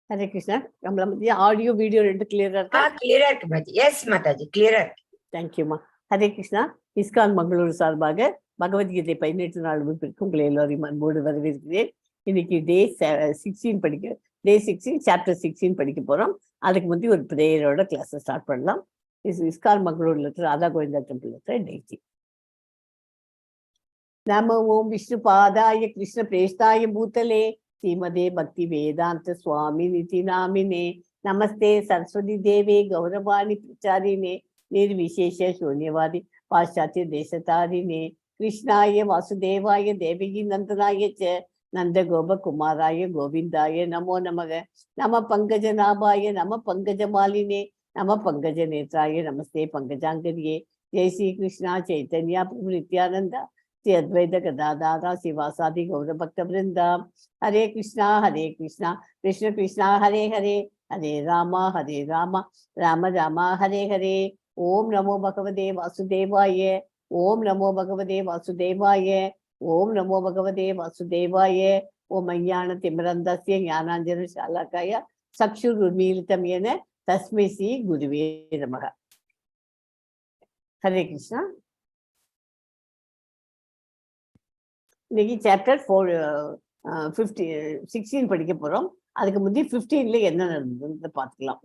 Hare Krishna. Audio, video, clear. Clear, Mataji. Yes, Mataji, clear. Thank you, ma. Hare Krishna. ISKCON Mangaluru சார்பாக பகவத்கீதை 18 நாள் வகுப்பிற்கு உங்களை எல்லோரையும் அன்போடு வரவேற்கிறேன். இன்னைக்கு டே 16 சாப்டர் 16 படிக்க போறோம். அதுக்கு முந்தைய ஒரு பிரேயரோட கிளாஸ் ஸ்டார்ட் பண்ணலாம். ISKCON மங்களூர்ல இருக்கிற ராதா கோவிந்தா டெம்பிள் இருக்கிற டெய்ஜி. நம ஓம் விஷ்ணு பாதாய கிருஷ்ண பிரேஷ்டாய பூதலே श्रीमदे भक्ति वेदांत स्वामी निति नामिने नमस्ते सरस्वती देवे गौरवाणी प्रचारिणे निर्विशेष शून्यवादी पाश्चात्य देशतारिणे कृष्णाय वासुदेवाय देवकी नंदनाय च नंद गोप कुमाराय गोविंदाय नमो नमः नम पंकजनाभाय नम पंकजमालिने नम पंकज नेत्राय नमस्ते पंकजांगर्ये जय श्री कृष्णा चैतन्य प्रभु नित्यानंद श्री अद्वैत गदाधारा शिवासादि गौर भक्त वृंदा हरे कृष्णा कृष्ण कृष्णा हरे हरे हरे राम राम राम हरे हरे ओम नमो भगवते वासुदेवाय ओम नमो भगवते वासुदेवाय ओम नमो भगवते वासुदेवाय ओम अज्ञान तिमिरन्धस्य ज्ञानाञ्जन शालाकाय चक्षुरुन्मीलितं येन तस्मै श्री गुरुवे नमः. हरे कृष्णा. இன்னைக்கு சாப்டர் 16 படிக்க போறோம். அதுக்கு முந்தி 15ல என்ன நடந்ததுன்னு பார்த்துக்கலாம்.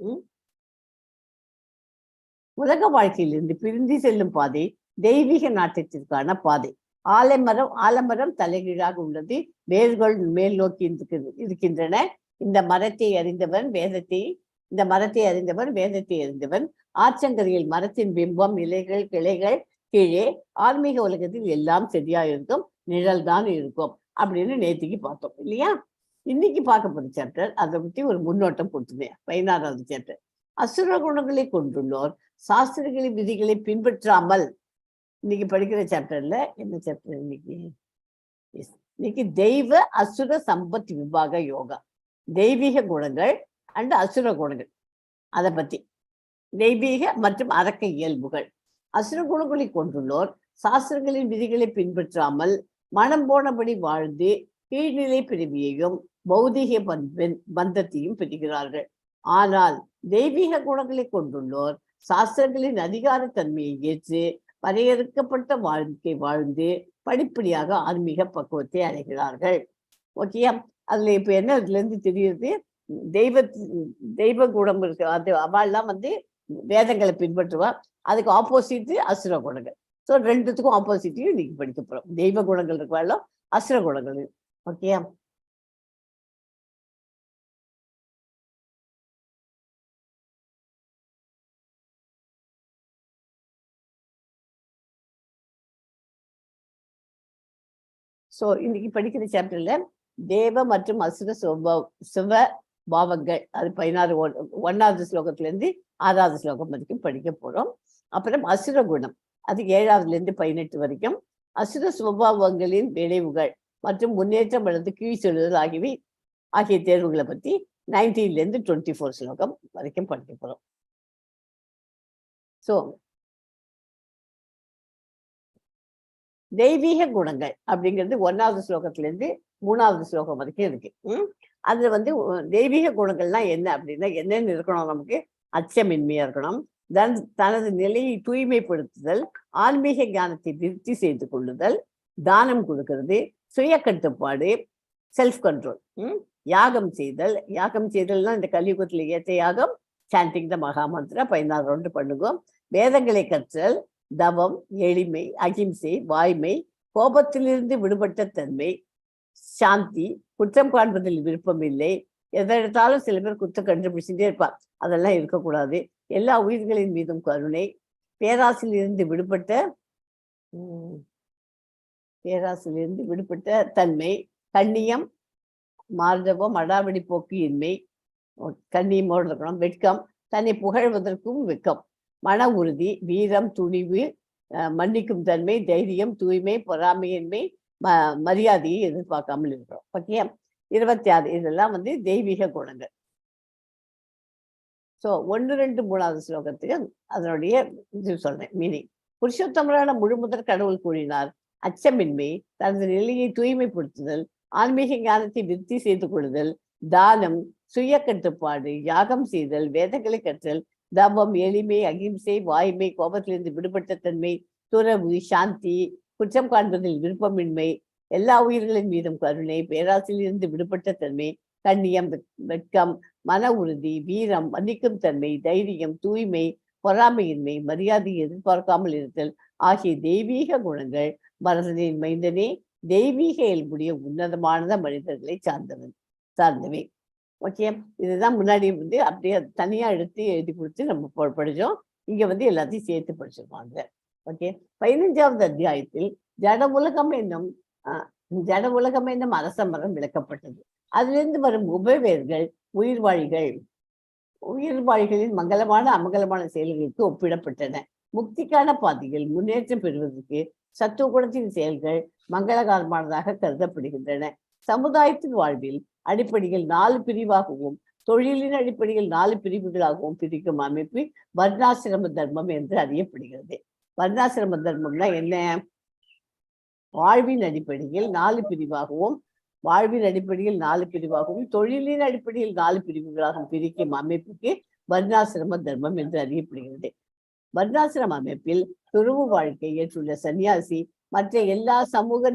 உலக வாழ்க்கையிலிருந்து பிரிந்து செல்லும் பாதை தெய்வீக நாட்டத்திற்கான பாதை. ஆலமரம் தலைகீழாக உள்ளது, வேர்கள் மேல் நோக்கி இருக்கின்றன. இந்த மரத்தை அறிந்தவன் வேதத்தை அறிந்தவன். ஆற்றங்கரையில் மரத்தின் பிம்பம், இலைகள், கிளைகள் கீழே. ஆன்மீக உலகத்தில் எல்லாம் சரியா இருக்கும், நிழல் தான் இருக்கும் அப்படின்னு நேத்திக்கு பார்த்தோம் இல்லையா? இன்னைக்கு பார்க்க போற சாப்டர் அதை பத்தி ஒரு முன்னோட்டம் கொடுத்துருந்தேன். 16வது சாப்டர். அசுர குணங்களை கொண்டுள்ளோர் சாஸ்திரங்களின் விதிகளை பின்பற்றாமல். இன்னைக்கு படிக்கிற சாப்டர்ல என்ன சாப்டர் இன்னைக்கு தெய்வ அசுர சம்பத் விபாக யோகா. தெய்வீக குணங்கள் அண்ட் அசுர குணங்கள், அதை பத்தி. தெய்வீக மற்றும் அரக்க இயல்புகள். அசுர குணங்களை கொண்டுள்ளோர் சாஸ்திரங்களின் விதிகளை பின்பற்றாமல் மனம் போனபடி வாழ்ந்து கீழ்நிலை பிரிவியையும் பௌதிக பந்தத்தையும் பெறுகிறார்கள். ஆனால் தெய்வீக குணங்களை கொண்டுள்ளோர் சாஸ்திரங்களின் அதிகார தன்மையை ஏற்று வரையறுக்கப்பட்ட வாழ்க்கை வாழ்ந்து படிப்படியாக ஆன்மீக பக்குவத்தை அடைகிறார்கள். ஓகேயா? அதுல இப்ப என்ன இதுல இருந்து தெரியுது? தெய்வ குணம் இருக்கு. அது அவள்லாம் வேதங்களை பின்பற்றுவா. அதுக்கு ஆப்போசிட் அசுர குணங்கள். ஸோ ரெண்டுத்துக்கும் ஆப்போசிட்டையும் இன்னைக்கு படிக்க போறோம். தெய்வ குணங்கள் இருக்காலும் அசுர குணங்கள். ஓகேயா? ஸோ இன்னைக்கு படிக்கிற சாப்டர்ல தேவ மற்றும் அசுர சிவ பாவங்கள், அது 1வது ஸ்லோகத்துல இருந்து 6வது ஸ்லோகம் வரைக்கும் படிக்க போறோம். அப்புறம் அசுர குணம், அது 7வதுல இருந்து 18 வரைக்கும். அசுர சுபாவங்களின் விளைவுகள் மற்றும் முன்னேற்றம் அல்லது கீழ் செல்லுதல் ஆகிய தேர்வுகளை பத்தி 19ல இருந்து 24 ஸ்லோகம் வரைக்கும் படிக்க போறோம். ஸோ தெய்வீக குணங்கள் அப்படிங்கிறது 1வது ஸ்லோகத்துல இருந்து 3வது ஸ்லோகம் வரைக்கும் இருக்கு. அதுல தெய்வீக குணங்கள்லாம் என்ன அப்படின்னா என்னென்னு இருக்கணும்? நமக்கு அச்சமின்மையா இருக்கணும், தனது நிலையை தூய்மைப்படுத்துதல், ஆன்மீக ஞானத்தை விருத்தி செய்து கொள்ளுதல், தானம் கொடுக்கிறது, சுய கட்டுப்பாடு, செல்ஃப் கண்ட்ரோல், யாகம் செய்தல்னா இந்த கலியுகத்துல ஏற்ற யாகம் சாண்டிங் த மகாமந்திர 16 ரவுண்டு பண்ணுவோம். வேதங்களை கற்றல், தவம், எளிமை, அகிம்சை, வாய்மை, கோபத்திலிருந்து விடுபட்ட தன்மை, சாந்தி, குற்றம் காண்பதில் விருப்பம் இல்லை. எதை எடுத்தாலும் சில பேர் குற்றம் கண்டுபிடிச்சுட்டே இருப்பார். அதெல்லாம் இருக்கக்கூடாது. எல்லா உயிர்களின் மீதும் கருணை, பேராசிலிருந்து விடுபட்ட தன்மை, கண்ணியம், மார்தவம், அடாவடி போக்கு இன்மை, கண்ணியமோடு இருக்கணும். வெட்கம், தன்னை புகழ்வதற்கும் வெட்கம், மன உறுதி, வீரம், துணிவு, மன்னிக்கும் தன்மை, தைரியம், தூய்மை, பொறாமையின்மை, மரியாதையை எதிர்பார்க்காமல் இருக்கிறோம். ஓகே? 26 இதெல்லாம் தெய்வீக குணங்கள். ஸோ 1, 2, 3வது ஸ்லோகத்துக்கு அதனுடைய இது சொல்றேன் மீனிங். புருஷோத்தமரான முழுமுதற் கடவுள் கூறினார், அச்சமின்மை, தனது நிலையை தூய்மைப்படுத்துதல், ஆன்மீக ஞானத்தை விருத்தி செய்து கொள்ளுதல், தானம், சுய கட்டுப்பாடு, யாகம் செய்தல், வேதங்களை கற்றல், தவம், எளிமை, அகிம்சை, வாய்மை, கோபத்திலிருந்து விடுபட்ட தன்மை, துறவு, சாந்தி, குற்றம் காண்பதில் விருப்பமின்மை, எல்லா உயிர்களின் மீதும் கருணை, பேராசிலிருந்து விடுபட்ட தன்மை, கண்ணியம், வெட்கம், மன உறுதி, வீரம், மன்னிக்கும் தன்மை, தைரியம், தூய்மை, பொறாமையின்மை, மரியாதை, எதிர்பார்க்காமல் இருத்தல் ஆகிய தெய்வீக குணங்கள் பரதனின் மைந்தனே தெய்வீக இயல்புடைய உன்னதமான மனிதர்களை சார்ந்தவை. ஓகே, இதுதான் முன்னாடி அப்படியே தனியா எடுத்து எழுதி கொடுத்து நம்ம படிச்சோம். இங்க எல்லாத்தையும் சேர்த்து படிச்சிருப்பாங்க. ஓகே, 15வது அத்தியாயத்தில் ஜட உலகம் என்னும் அரச மரம் விளக்கப்பட்டது. அதிலிருந்து வரும் உபவேர்கள் உயிர்வாழிகளின் மங்களமான அமங்கலமான செயல்களுக்கு ஒப்பிடப்பட்டன. முக்திக்கான பாதையில் முன்னேற்றம் பெறுவதற்கு சத்துவ குணத்தின் செயல்கள் மங்களகரமானதாக கருதப்படுகின்றன. சமுதாயத்தின் வாழ்வில் அடிப்படையில் 4 பிரிவாகவும் தொழிலின் அடிப்படையில் 4 பிரிவுகளாகவும் பிரிக்கும் அமைப்பு வர்ணாசிரம தர்மம் என்று அறியப்படுகிறது. வர்ணாசிரம தர்மம்னா என்ன? வாழ்வின் அடிப்படையில் 4 பிரிவாகவும் தொழிலின் அடிப்படையில் 4 பிரிவுகளாகவும் பிரிக்கும் அமைப்புக்கு வர்ணாசிரம தர்மம் என்று அறியப்படுகிறது. வர்ணாசிரம அமைப்பில் துறவு வாழ்க்கை ஏற்றுள்ள சன்னியாசி மற்ற எல்லா சமூக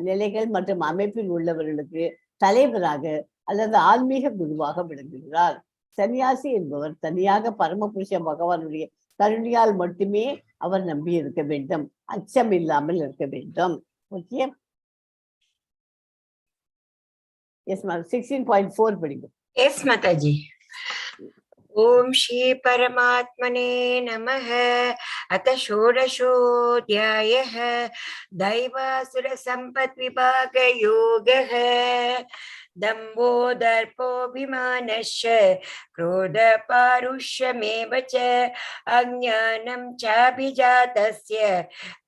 நிலைகள் மற்றும் அமைப்பில் உள்ளவர்களுக்கு தலைவராக அல்லது ஆன்மீக குருவாக விளங்குகிறார். சன்னியாசி என்பவர் தனியாக பரமபுருஷ பகவானுடைய கருணையால் மட்டுமே அவர் நம்பி இருக்க வேண்டும், அச்சம் இல்லாமல் இருக்க வேண்டும். Okay, yes ma'am. 16.4 படிக்கும். எஸ் மாதாஜி. ஓம் ஸ்ரீ பரமாத்மனே நமः. அத ஷோடசோऽध्यायः दैवासुर संपत् विभाग योगः. दम्भो दर्पोऽभिमानश्च क्रोध पारुष्यमेव च अज्ञानं चाभिजातस्य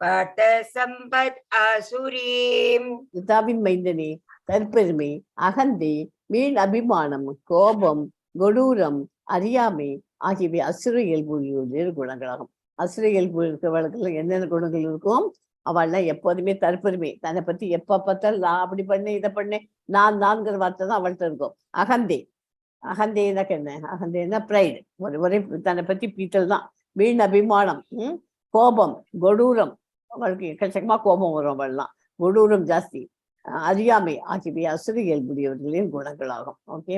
पार्थ संपत् आसुरीम्. கீதாவின் மைந்தனே, தற்பெருமை, அகந்தை, மீன் அபிமானம், கோபம், கொடூரம், அறியாமை ஆகியவை அசுர இயல்புடைய குணங்களாகும். அசுர இயல்பு இருக்கிறவர்களுக்கு என்னென்ன குணங்கள் இருக்கும்? அவள்லாம் எப்போதுமே தற்பெருமை, தன்னை பத்தி எப்ப பார்த்தாலும் நான் அப்படி பண்ணேன், இதை பண்ணேன், நான்கிற வார்த்தை தான் அவள்கிட்ட இருக்கும். அகந்தைன்னா என்ன? அகந்தைன்னா பிரைடு, ஒரே தன்னை பத்தி பீத்தல் தான். மீன் அபிமானம், கோபம், கொடூரம், அவளுக்கு எக்கச்சக்கமா கோபம் வரும், அவள்லாம் கொடூரம் ஜாஸ்தி. அறியாமை ஆகியவை அசுர இயல்புடையவர்களின் குணங்களாகும். ஓகே,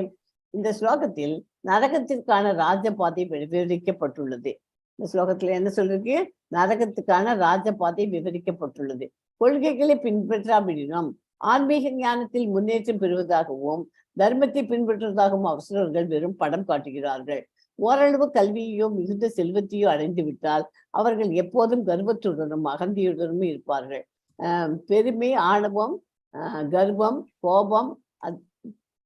இந்த ஸ்லோகத்தில் நரகத்திற்கான ராஜபாதை விவரிக்கப்பட்டுள்ளது. இந்த ஸ்லோகத்துல என்ன சொல்லிருக்கு? நரகத்துக்கான ராஜபாதை விவரிக்கப்பட்டுள்ளது. கொள்கைகளை பின்பற்றாவிடனும் ஆன்மீக ஞானத்தில் முன்னேற்றம் பெறுவதாகவும் தர்மத்தை பின்பற்றுவதாகவும் அவசரர்கள் வெறும் படம் காட்டுகிறார்கள். ஓரளவு கல்வியையோ மிகுந்த செல்வத்தையோ அடைந்து விட்டால் அவர்கள் எப்போதும் கர்வத்துடனும் அகந்தியுடனும் இருப்பார்கள். பெருமை, ஆணவம், கர்வம், கோபம்,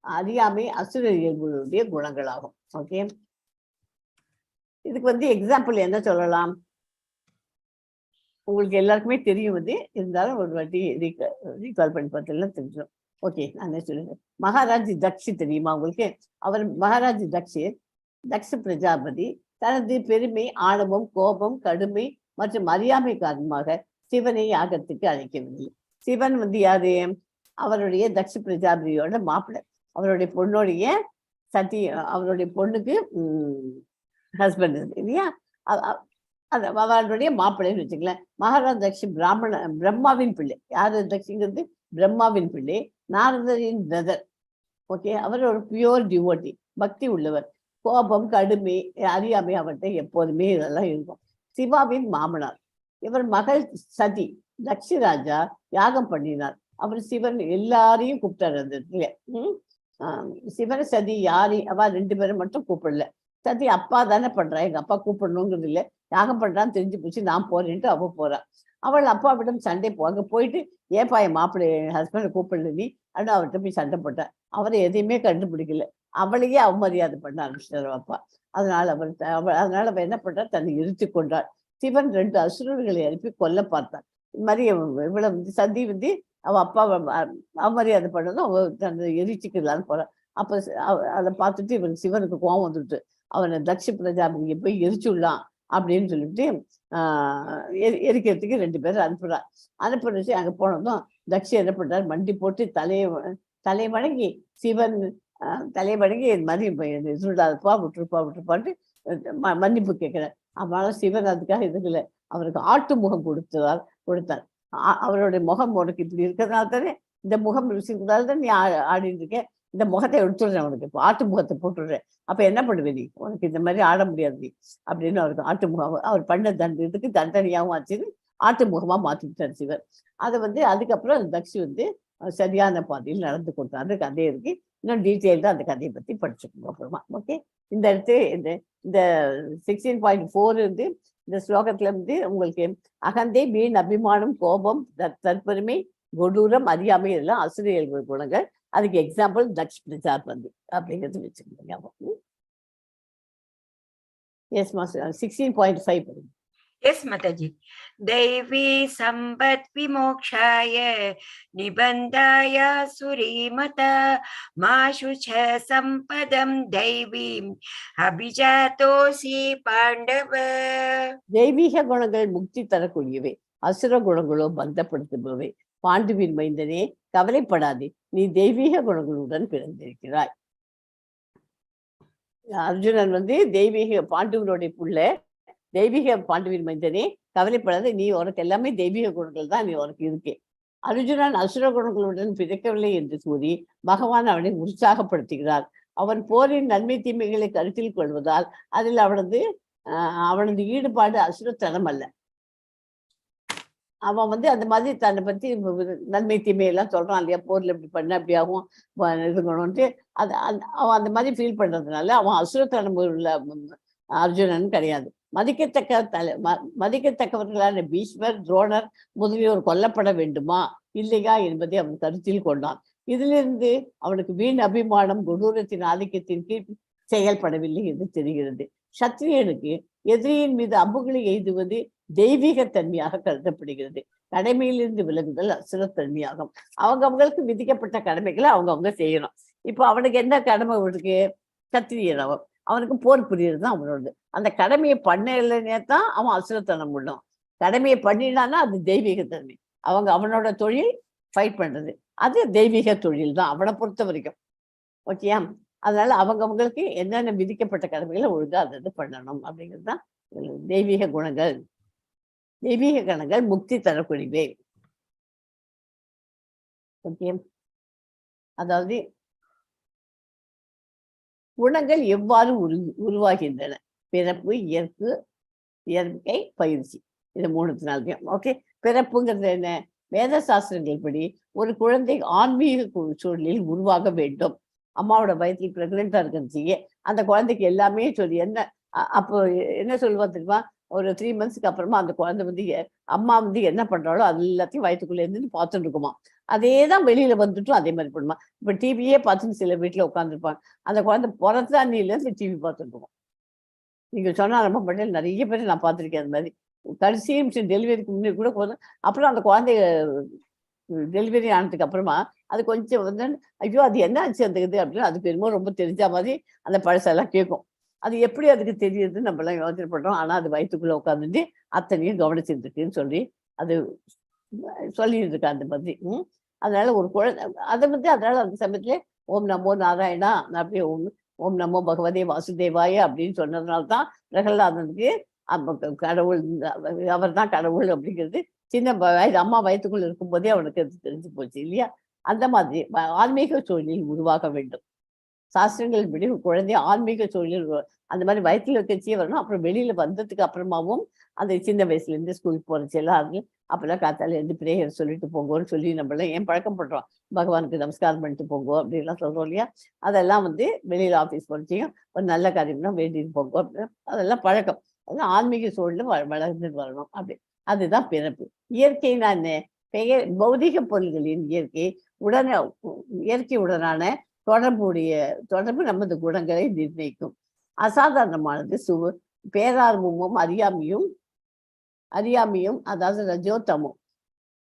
அறியாமை அசுர இயல்புடைய குணங்களாகும். ஓகே, இதுக்கு எக்ஸாம்பிள் என்ன சொல்லலாம்? உங்களுக்கு எல்லாருக்குமே தெரியும், இருந்தாலும் ஒரு வாட்டி ரீகால் பண்ணி பார்த்தீங்கன்னா தெரிஞ்சிடும். ஓகே, நான் என்ன சொல்லுங்க. மகாராஜ் தக்ஷி தெரியுமா உங்களுக்கு? அவர் மகாராஜ் தக்ஷ பிரஜாபதி தனது பெருமை, ஆணவம், கோபம், கடுமை மற்றும் அறியாமை காரணமாக சிவனை யாகத்துக்கு அழைக்கவில்லை. சிவன் யாரு? அவருடைய தக்ஷ பிரஜாபதியோட மாப்பிள்ளை. அவருடைய பொண்ணுடைய அவருடைய பொண்ணுக்கு ஹஸ்பண்ட் இருக்கு இல்லையா? அவருடைய மாப்பிள்ளைன்னு வச்சுக்கலாம். மகாராஜ் தக்ஷி பிரம்மாவின் பிள்ளை. யாரு தக்ஷிங்கிறது? பிரம்மாவின் பிள்ளை, நாரதரின் பிரதர். ஓகே, அவர் ஒரு பியூர் டிவோட்டி, பக்தி உள்ளவர். கோபம், கடுமை, அறியாமை அவர்கிட்ட எப்போதுமே இதெல்லாம் இருக்கும். சிவாவின் மாமனார். இவர் மகள் சதி. தக்ஷி ராஜா யாகம் பண்ணினார். அவர் சிவன் எல்லாரையும் கூப்பிட்டாரு அந்த இடத்துல. சிவன் சதி யாரையும் அவ 2 பேரும் மட்டும் கூப்பிடல. சதி அப்பா தானே பண்றா, எங்க அப்பா கூப்பிடணுங்கிறது இல்லை, யாகம் பண்றான்னு தெரிஞ்சு போச்சு, நான் போறேன்ட்டு அவ போறா. அவள் அப்பாவிடம் சண்டை அங்க போயிட்டு, ஏப்பா என் மாப்பிள்ளை ஹஸ்பண்ட் கூப்பிடல நீ அப்படின்னு அவர்கிட்ட போய் சண்டை போட்டா. அவரை எதையுமே கண்டுபிடிக்கல, அவளையே அவமரியாதை பண்ண ஆரம்பிச்சிட்டாரு அப்பா. அதனால அவ என்ன பண்றா, தன்னை எரித்து கொண்டாள். சிவன் 2 அசுரர்களை அனுப்பி கொல்ல பார்த்தார். இது மாதிரி இவ்வளவு சதி அவ அப்பாவை அவமரியாதை பண்ணதும் அவ தன்னை எரிச்சுக்கலான்னு போறான். அப்ப அதை பார்த்துட்டு இவனுக்கு சிவனுக்கு கோவம் வந்துட்டு அவனை தக்ஷ பிரஜாபதியை போய் எரிச்சுடலாம் அப்படின்னு சொல்லிட்டு எரிக்கிறதுக்கு 2 பேரும் அனுப்புறான். அனுப்பிச்சு அங்க போனதும் தக்ஷி என்ன பண்றாரு, மண்டி போட்டு தலை வணங்கி சிவன் தலை வணங்கி இது மாதிரி சுடாதுப்பா விட்டுருப்பான்ட்டு மன்னிப்பு கேட்கிறார். அதனால சிவன் அதுக்காக இதுல அவருக்கு ஆட்டு முகம் கொடுத்தார். அவருடைய முகம் உனக்கு இப்படி இருக்கிறதுனால தானே, இந்த முகம் ருசிக்கிறதால தான் நீ ஆடிட்டு இருக்க, இந்த முகத்தை எடுத்துடுறேன் உனக்கு, இப்போ ஆட்டு முகத்தை போட்டுடுறேன், அப்ப என்ன பண்ணுவே நீ, உனக்கு இந்த மாதிரி ஆட முடியாது நீ அப்படின்னு அவருக்கு ஆட்டு முகம் அவர் பண்ண இதுக்கு தண்டனையாகவும் ஆச்சுன்னு ஆட்டு முகமா மாத்திட்டார் சிவர். அதை அதுக்கப்புறம் தக்ஷி சரியான பாதையில் நடந்து கொடுத்தார். அந்த கதை இருக்கு, இன்னும் டீட்டெயில்டாக அந்த கதையை பத்தி படிச்சுக்கோங்க அப்புறமா. ஓகே, இந்த இடத்து இந்த 16.4 இந்த ஸ்லோகத்துல உங்களுக்கு அகந்தை, வீண் அபிமானம், கோபம், தற்பெருமை, கொடூரம், அறியாமை இதெல்லாம் அசுரியல் குணங்கள். அதுக்கு எக்ஸாம்பிள் தக்ஷ் பிரஜாபதி அப்படிங்கிறது வச்சுக்கோங்க. Yes master 16.5. Yes, Mataji. Devi sambat vimokshaya nibandaya surimata mashucha sampadam deivim abhijatosi pandava. தெய்வீக குணங்கள் முக்தி தரக்கூடியவை, அசுர குணங்களோ பந்தப்படுத்துபவை. பாண்டுவின் மைந்தனே கவலைப்படாதே, நீ தெய்வீக குணங்களுடன் பிறந்திருக்கிறாய். அர்ஜுனன் தெய்வீக பாண்டுவனுடைய புள்ள, தெய்வீக பாண்டுவின் மைந்தனே கவலைப்படாத, நீ உனக்கு எல்லாமே தெய்வீக குணங்கள் தான், நீ உனக்கு இருக்கே. அர்ஜுனன் அசுர குணங்களுடன் பிறக்கவில்லை என்று கூறி பகவான் அவனை உற்சாகப்படுத்துகிறார். அவன் போரின் நன்மை தீமைகளை கருத்தில் கொள்வதால் அதில் அவனது ஈடுபாடு அசுரத்தனம் அல்ல. அவன் அந்த மாதிரி தன்னை பத்தி நன்மை தீமையெல்லாம் சொல்றான் இல்லையா, போர்ல இப்படி பண்ண அப்படியாகும் இருக்கணும்ட்டு அவன் அந்த மாதிரி ஃபீல் பண்றதுனால அவன் அசுரத்தனம் உள்ள அர்ஜுனன் கிடையாது. மதிக்கத்தக்கவர்களான பீஷ்மர், துரோணர் முதலியோர் கொல்லப்பட வேண்டுமா இல்லையா என்பதை அவன் கருத்தில் கொண்டான். இதிலிருந்து அவனுக்கு வீண் அபிமானம், கொடூரத்தின் ஆதிக்கத்தின் கீழ் செயல்படவில்லை என்று தெரிகிறது. சத்திரியனுக்கு எதிரியின் மீது அம்புகளை எய்துவது தெய்வீகத்தன்மையாக கருதப்படுகிறது. கடமையிலிருந்து விலகுதல் அசுரத்தன்மையாகும். அவங்களுக்கு விதிக்கப்பட்ட கடமைகளை அவங்கவுங்க செய்யணும். இப்போ அவனுக்கு என்ன கடமை இருக்கு, சத்திரியன் அவனுக்கு போர் புரியுறது தான் அவனோடது. அந்த கடமையை பண்ண இல்லைன்னே தான் அவன் அசுரத்தனம் விடும். கடமையை பண்ணினான்னா அது தெய்வீகத்தன்மை. அவனோட தொழில் ஃபைட் பண்றது, அது தெய்வீக தொழில் தான் அவனை பொறுத்த வரைக்கும். ஓகேயா? அதனால அவங்களுக்கு என்னென்ன விதிக்கப்பட்ட கடமைகளை ஒழுங்கா அது பண்ணணும் அப்படிங்கிறது தான் தெய்வீக குணங்கள். தெய்வீக குணங்கள் முக்தி தரக்கூடியவை. ஓகே, அதாவது குணங்கள் எவ்வாறு உருவாகின்றன? பிறப்பு, இயற்கை, பயிற்சி, இது 3 ஓகே. பிறப்புங்கிறது என்ன? வேத சாஸ்திரங்கள் படி ஒரு குழந்தை ஆன்மீக சூழலில் உருவாக வேண்டும். அம்மாவோட வயிற்றில் பிரெக்னெண்டா இருக்கிறது அந்த குழந்தைக்கு எல்லாமே சொல்லி அப்போ என்ன சொல்லுவா தெரியுமா, ஒரு 3 monthsக்கு அப்புறமா அந்த குழந்தை அம்மா என்ன பண்றாளோ அது எல்லாத்தையும் வயிற்றுக்குள்ள இருந்து பார்த்துட்டு இருக்குமா. அதே தான் வெளியில வந்துட்டும் அதே மாதிரி பண்ணுமா. இப்ப டிவியே பார்த்துட்டு சில வீட்டுல உட்காந்துருப்பாங்க, அந்த குழந்தை பிறந்தா நீலேருந்து டிவி பார்த்துட்டு இருக்கோம். நீங்க சொன்னா ரொம்ப பட்டியல் நிறைய பேர் நான் பார்த்துருக்கேன். அந்த மாதிரி கடைசி நிமிஷம் டெலிவரிக்கு முன்னே கூட போதும். அப்புறம் அந்த குழந்தைய டெலிவரி ஆனதுக்கு அப்புறமா அது கொஞ்சம் ஐயோ அது என்ன ஆச்சு அந்த இது அப்படின்னு அதுக்கு என்னமோ ரொம்ப தெரிஞ்ச மாதிரி அந்த பழசெல்லாம் கேட்கும். அது எப்படி அதுக்கு தெரியுதுன்னு நம்ம எல்லாம் யோசனை பண்றோம். ஆனா அது வயிற்றுக்குள்ள உட்காந்துட்டு அத்தனையும் கவனிச்சுட்டு இருக்குன்னு சொல்லி அது சொல்லிட்டு இருக்கா அந்த மாதிரி. அதனால ஒரு குழந்தை அதை அதனால அந்த சமயத்துல ஓம் நமோ நாராயணா அப்படியே ஓம் நமோ பகவதே வாசுதேவாய அப்படின்னு சொன்னதுனால்தான் பிரகலாதனுக்கு கடவுள், அவர் தான் கடவுள் அப்படிங்கிறது சின்ன அம்மா வயிற்றுக்குள்ள இருக்கும்போதே அவனுக்கு அது தெரிஞ்சு போச்சு இல்லையா. அந்த மாதிரி ஆன்மீக சூழலில் உருவாக வேண்டும். சாஸ்திரங்கள் படி குழந்தை ஆன்மீக சூழலில் அந்த மாதிரி வயிற்றுல வச்சே வரணும். அப்புறம் வெளியில வந்ததுக்கு அப்புறமாவும் அந்த சின்ன வயசுல இருந்து ஸ்கூலுக்கு போறச்சு எல்லாம் அப்பெல்லாம் காத்தால இருந்து பிரேயர் சொல்லிட்டு போங்கோன்னு சொல்லி நம்மளாம் ஏன் பழக்கம் பண்றோம், பகவானுக்கு நமஸ்காரம் பண்ணிட்டு போங்கோ அப்படின்லாம் சொல்றோம் இல்லையா. அதெல்லாம் வெளியில ஆஃபீஸ் போறச்சையும் ஒரு நல்ல காரியம்னா வேண்டிட்டு போங்கோ அப்படின்னு அதெல்லாம் பழக்கம். அதெல்லாம் ஆன்மீக சூழலில் வளர்ந்துட்டு வரணும் அப்படி. அதுதான் பிறப்பு. இயற்கைனா என்ன? பெயர் பௌதிக பொருள்களின் இயற்கையுடனான தொடர்பு நமது குணங்களை நிர்ணயிக்கும். அசாதாரணமானது பேரார்வமும் அறியாமையும் அதாவது ரஜோத்தமும்.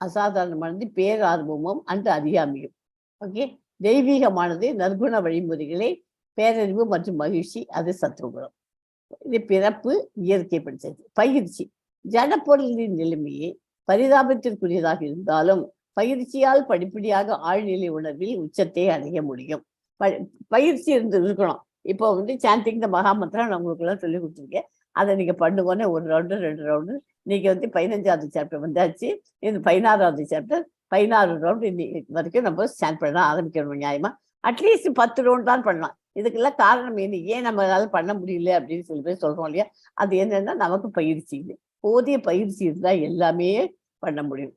அசாதாரணமானது பேரார்வமும் அன்று அறியாமையும். ஓகே. தெய்வீகமானது நற்குண வழிமுறைகளை, பேரறிவு மற்றும் மகிழ்ச்சி, அது சத்துவகுணம். இது பிறப்பு, இயற்கை படிச்சது. பயிற்சி ஜட பொருளின் நிலைமையை பரிதாபத்திற்குரியதாக இருந்தாலும் பயிற்சியால் படிப்படியாக ஆழ்நிலை உணர்வில் உச்சத்தை அடைய முடியும். பயிற்சி இருக்கணும். இப்போ வந்து சாண்டிங் த மகாமந்திரம் நான் உங்களுக்கு எல்லாம் சொல்லி கொடுத்துருக்கேன். அதை நீங்க பண்ணுவோன்னே 1 ரவுண்டு 2 ரவுண்டு. இன்னைக்கு வந்து 15வது சாப்டர் வந்தாச்சு. இது 16வது சாப்டர். 16 ரவுண்டு இன்னைக்கு வரைக்கும் நம்ம ஸ்டாண்ட் பண்ண ஆரம்பிக்கணும். நியாயமா அட்லீஸ்ட் 10 ரவுண்ட் தான் பண்ணலாம். இதுக்கெல்லாம் காரணம் என்ன, ஏன் நம்மளால பண்ண முடியல அப்படின்னு சில பேர் சொல்றோம் இல்லையா? அது என்னன்னா நமக்கு பயிற்சி இல்லை. போதிய பயிற்சி இருந்தா எல்லாமே பண்ண முடியும்.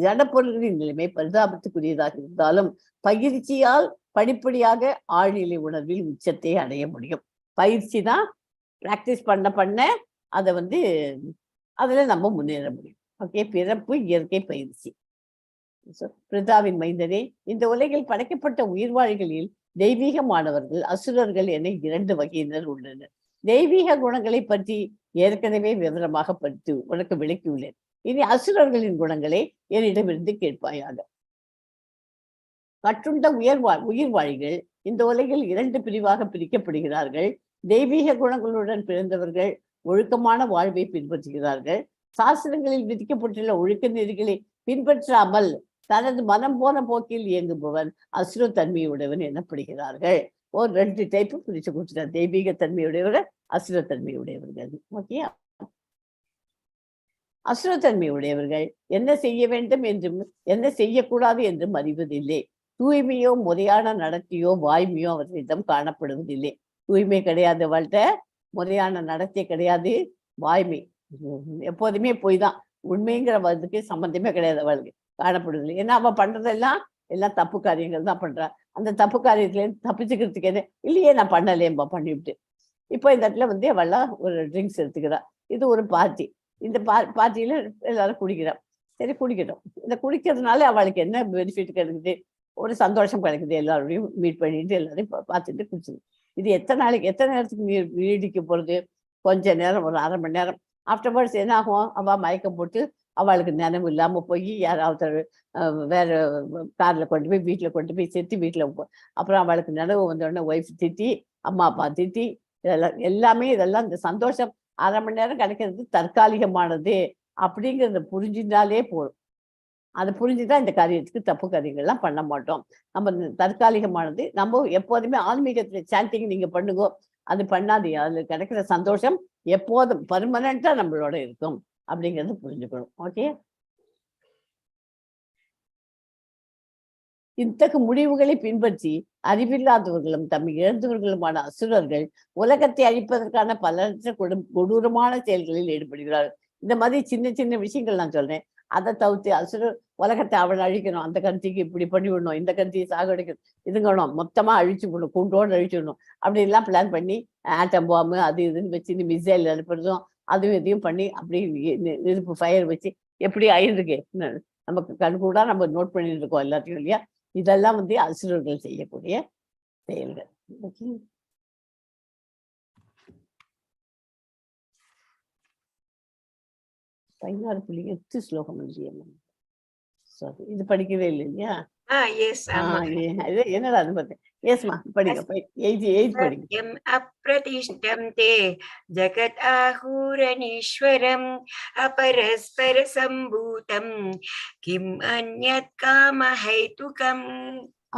ஜடப்பொருள்களின் நிலைமை பரிதாபத்துக்குரியதாக இருந்தாலும் பயிற்சியால் படிப்படியாக ஆழ்நிலை உணர்வில் உச்சத்தை அடைய முடியும். பயிற்சி தான், பிராக்டிஸ் பண்ண அதை வந்து அதுல நம்ம முன்னேற முடியும். ஓகே, பிறப்பு இயற்கை பயிற்சி. பிரிதாவின் மைந்தனே, இந்த உலகில் படைக்கப்பட்ட உயிர்வாழிகளில் தெய்வீகமானவர்கள் அசுரர்கள் என 2 வகையினர் உள்ளனர். தெய்வீக குணங்களை பற்றி ஏற்கனவே விவரமாக படித்து உனக்கு விளக்கியுள்ளேன். இனி அசுரர்களின் குணங்களை என்னிடமிருந்து கேட்பாயாக. கற்றுண்ட உயிர்வாழிகள் இந்த உலகில் 2 பிரிவாக பிரிக்கப்படுகிறார்கள். தெய்வீக குணங்களுடன் பிறந்தவர்கள் ஒழுக்கமான வாழ்வை பின்பற்றுகிறார்கள். சாஸ்திரங்களில் விதிக்கப்பட்டுள்ள ஒழுக்க நெறிகளை பின்பற்றாமல் தனது மனம் போன போக்கில் இயங்குபவன் அசுர தன்மையுடையவன் எனப்படுகிறார்கள். ஒரு 2 டைப்பு பிரிச்சு கொடுத்துட்டார். தெய்வீக தன்மையுடையவர்கள், அசுர தன்மையுடையவர்கள். ஓகே, அசுரத்தன்மையுடையவர்கள் என்ன செய்ய வேண்டும் என்றும் என்ன செய்யக்கூடாது என்றும் அறிவதில்லை. தூய்மையோ முறையான நடத்தையோ வாய்மையோ அவர்களிடம் காணப்படுவதில்லை. தூய்மை கிடையாது அவள்கிட்ட, முறையான நடத்தை கிடையாது, வாய்மை எப்போதுமே போய் தான். உண்மைங்கிற வதுக்கு சம்பந்தமே கிடையாது அவளுக்கு, காணப்படுவதில்லை. ஏன்னா அவள் பண்றதெல்லாம் எல்லாம் தப்பு காரியங்கள் தான் பண்றா. அந்த தப்பு காரியத்துலேருந்து தப்பிச்சுக்கிறதுக்கு என்ன இல்லையே, நான் பண்ணலேம்பா பண்ணிவிட்டு. இப்போ இந்த இடத்துல வந்து அவள்லாம் ஒரு ட்ரிங்க்ஸ் எடுத்துக்கிறா. இது ஒரு பார்ட்டி. இந்த பார்ட்டியில எல்லாரும் குடிக்கிறோம். சரி, குடிக்கட்டும். இந்த குடிக்கிறதுனால அவளுக்கு என்ன பெனிஃபிட் கிடைக்குது? ஒரு சந்தோஷம் கிடைக்குது. எல்லாரோடையும் மீட் பண்ணிட்டு எல்லாரையும் பார்த்துட்டு குடிச்சுது. இது எத்தனை நேரத்துக்கு நீடிக்க போறது? கொஞ்ச நேரம், ஒரு 1/2 மணி நேரம். ஆஃப்டர்வர்ட்ஸ் என்ன ஆகும்? அவள் மயக்கம் போட்டு அவளுக்கு நினைவு இல்லாமல் போய் யாராவது வேற காரில் கொண்டு போய் வீட்டில் கொண்டு போய் சேர்த்து வீட்டில் அப்புறம் அவளுக்கு நினைவு வந்தோடனே ஒய்ஃப் திட்டி, அம்மா அப்பா திட்டி, இதெல்லாம் இந்த சந்தோஷம் 1/2 மணி நேரம் கிடைக்கிறது தற்காலிகமானது அப்படிங்கிறத புரிஞ்சிருந்தாலே போதும். அதை புரிஞ்சுதான் இந்த காரியத்துக்கு தப்பு காரியங்கள்லாம் பண்ண மாட்டோம். நம்ம தற்காலிகமானது. நம்ம எப்போதுமே ஆன்மீகத்துல சாண்டிங் நீங்க பண்ணுங்க, அது பண்ணாது. அதுல கிடைக்கிற சந்தோஷம் எப்போதும் பர்மனண்டா நம்மளோட இருக்கும் அப்படிங்கிறது புரிஞ்சுக்கணும். ஓகே, இத்தகைய முடிவுகளை பின்பற்றி அறிவில்லாதவர்களும் தம்மை இழந்தவர்களுமான அசுரர்கள் உலகத்தை அழிப்பதற்கான பலரற்ற கொடூரமான செயல்களில் ஈடுபடுகிறார்கள். இந்த மாதிரி சின்ன சின்ன விஷயங்கள் நான் சொல்றேன். அதை தவிர்த்து அசுர உலகத்தை அவளை அழிக்கணும், அந்த கண்ட்ரிக்கு இப்படி பண்ணி விடணும், இந்த கண்ட்ரியை சாகடிக்கணும், இதுங்கணும், மொத்தமா அழிச்சு விடணும், கூண்டோடு அழிச்சு விடணும் அப்படி எல்லாம் பிளான் பண்ணி ஆட்டம் பாம்பு அது இதுன்னு வச்சு மிசைல் அனுப்புறதும் அதுவும் இதையும் பண்ணி அப்படி நெருப்பு ஃபயர் வச்சு எப்படி ஆயிருக்கு நமக்கு கண்கூடா நம்ம நோட் பண்ணிட்டு இருக்கோம் எல்லாத்தையும் இல்லையா? இதெல்லாம் வந்து அசுரர்கள் செய்யக்கூடிய செயல்கள். 16.8 ஸ்லோகம் சாரி, இது படிக்கவே இல்லை இல்லையா? என்னடா அது பார்த்தேன். எஸ்மா படிங்க, 8 படிங்க. அப்ரதிஷ்டம் தே ஜகத் ஆஹூரணீஸ்வரம் அபரஸ்பர சம்பூதம் கிம் அன்யத் காமஹைதுகம்.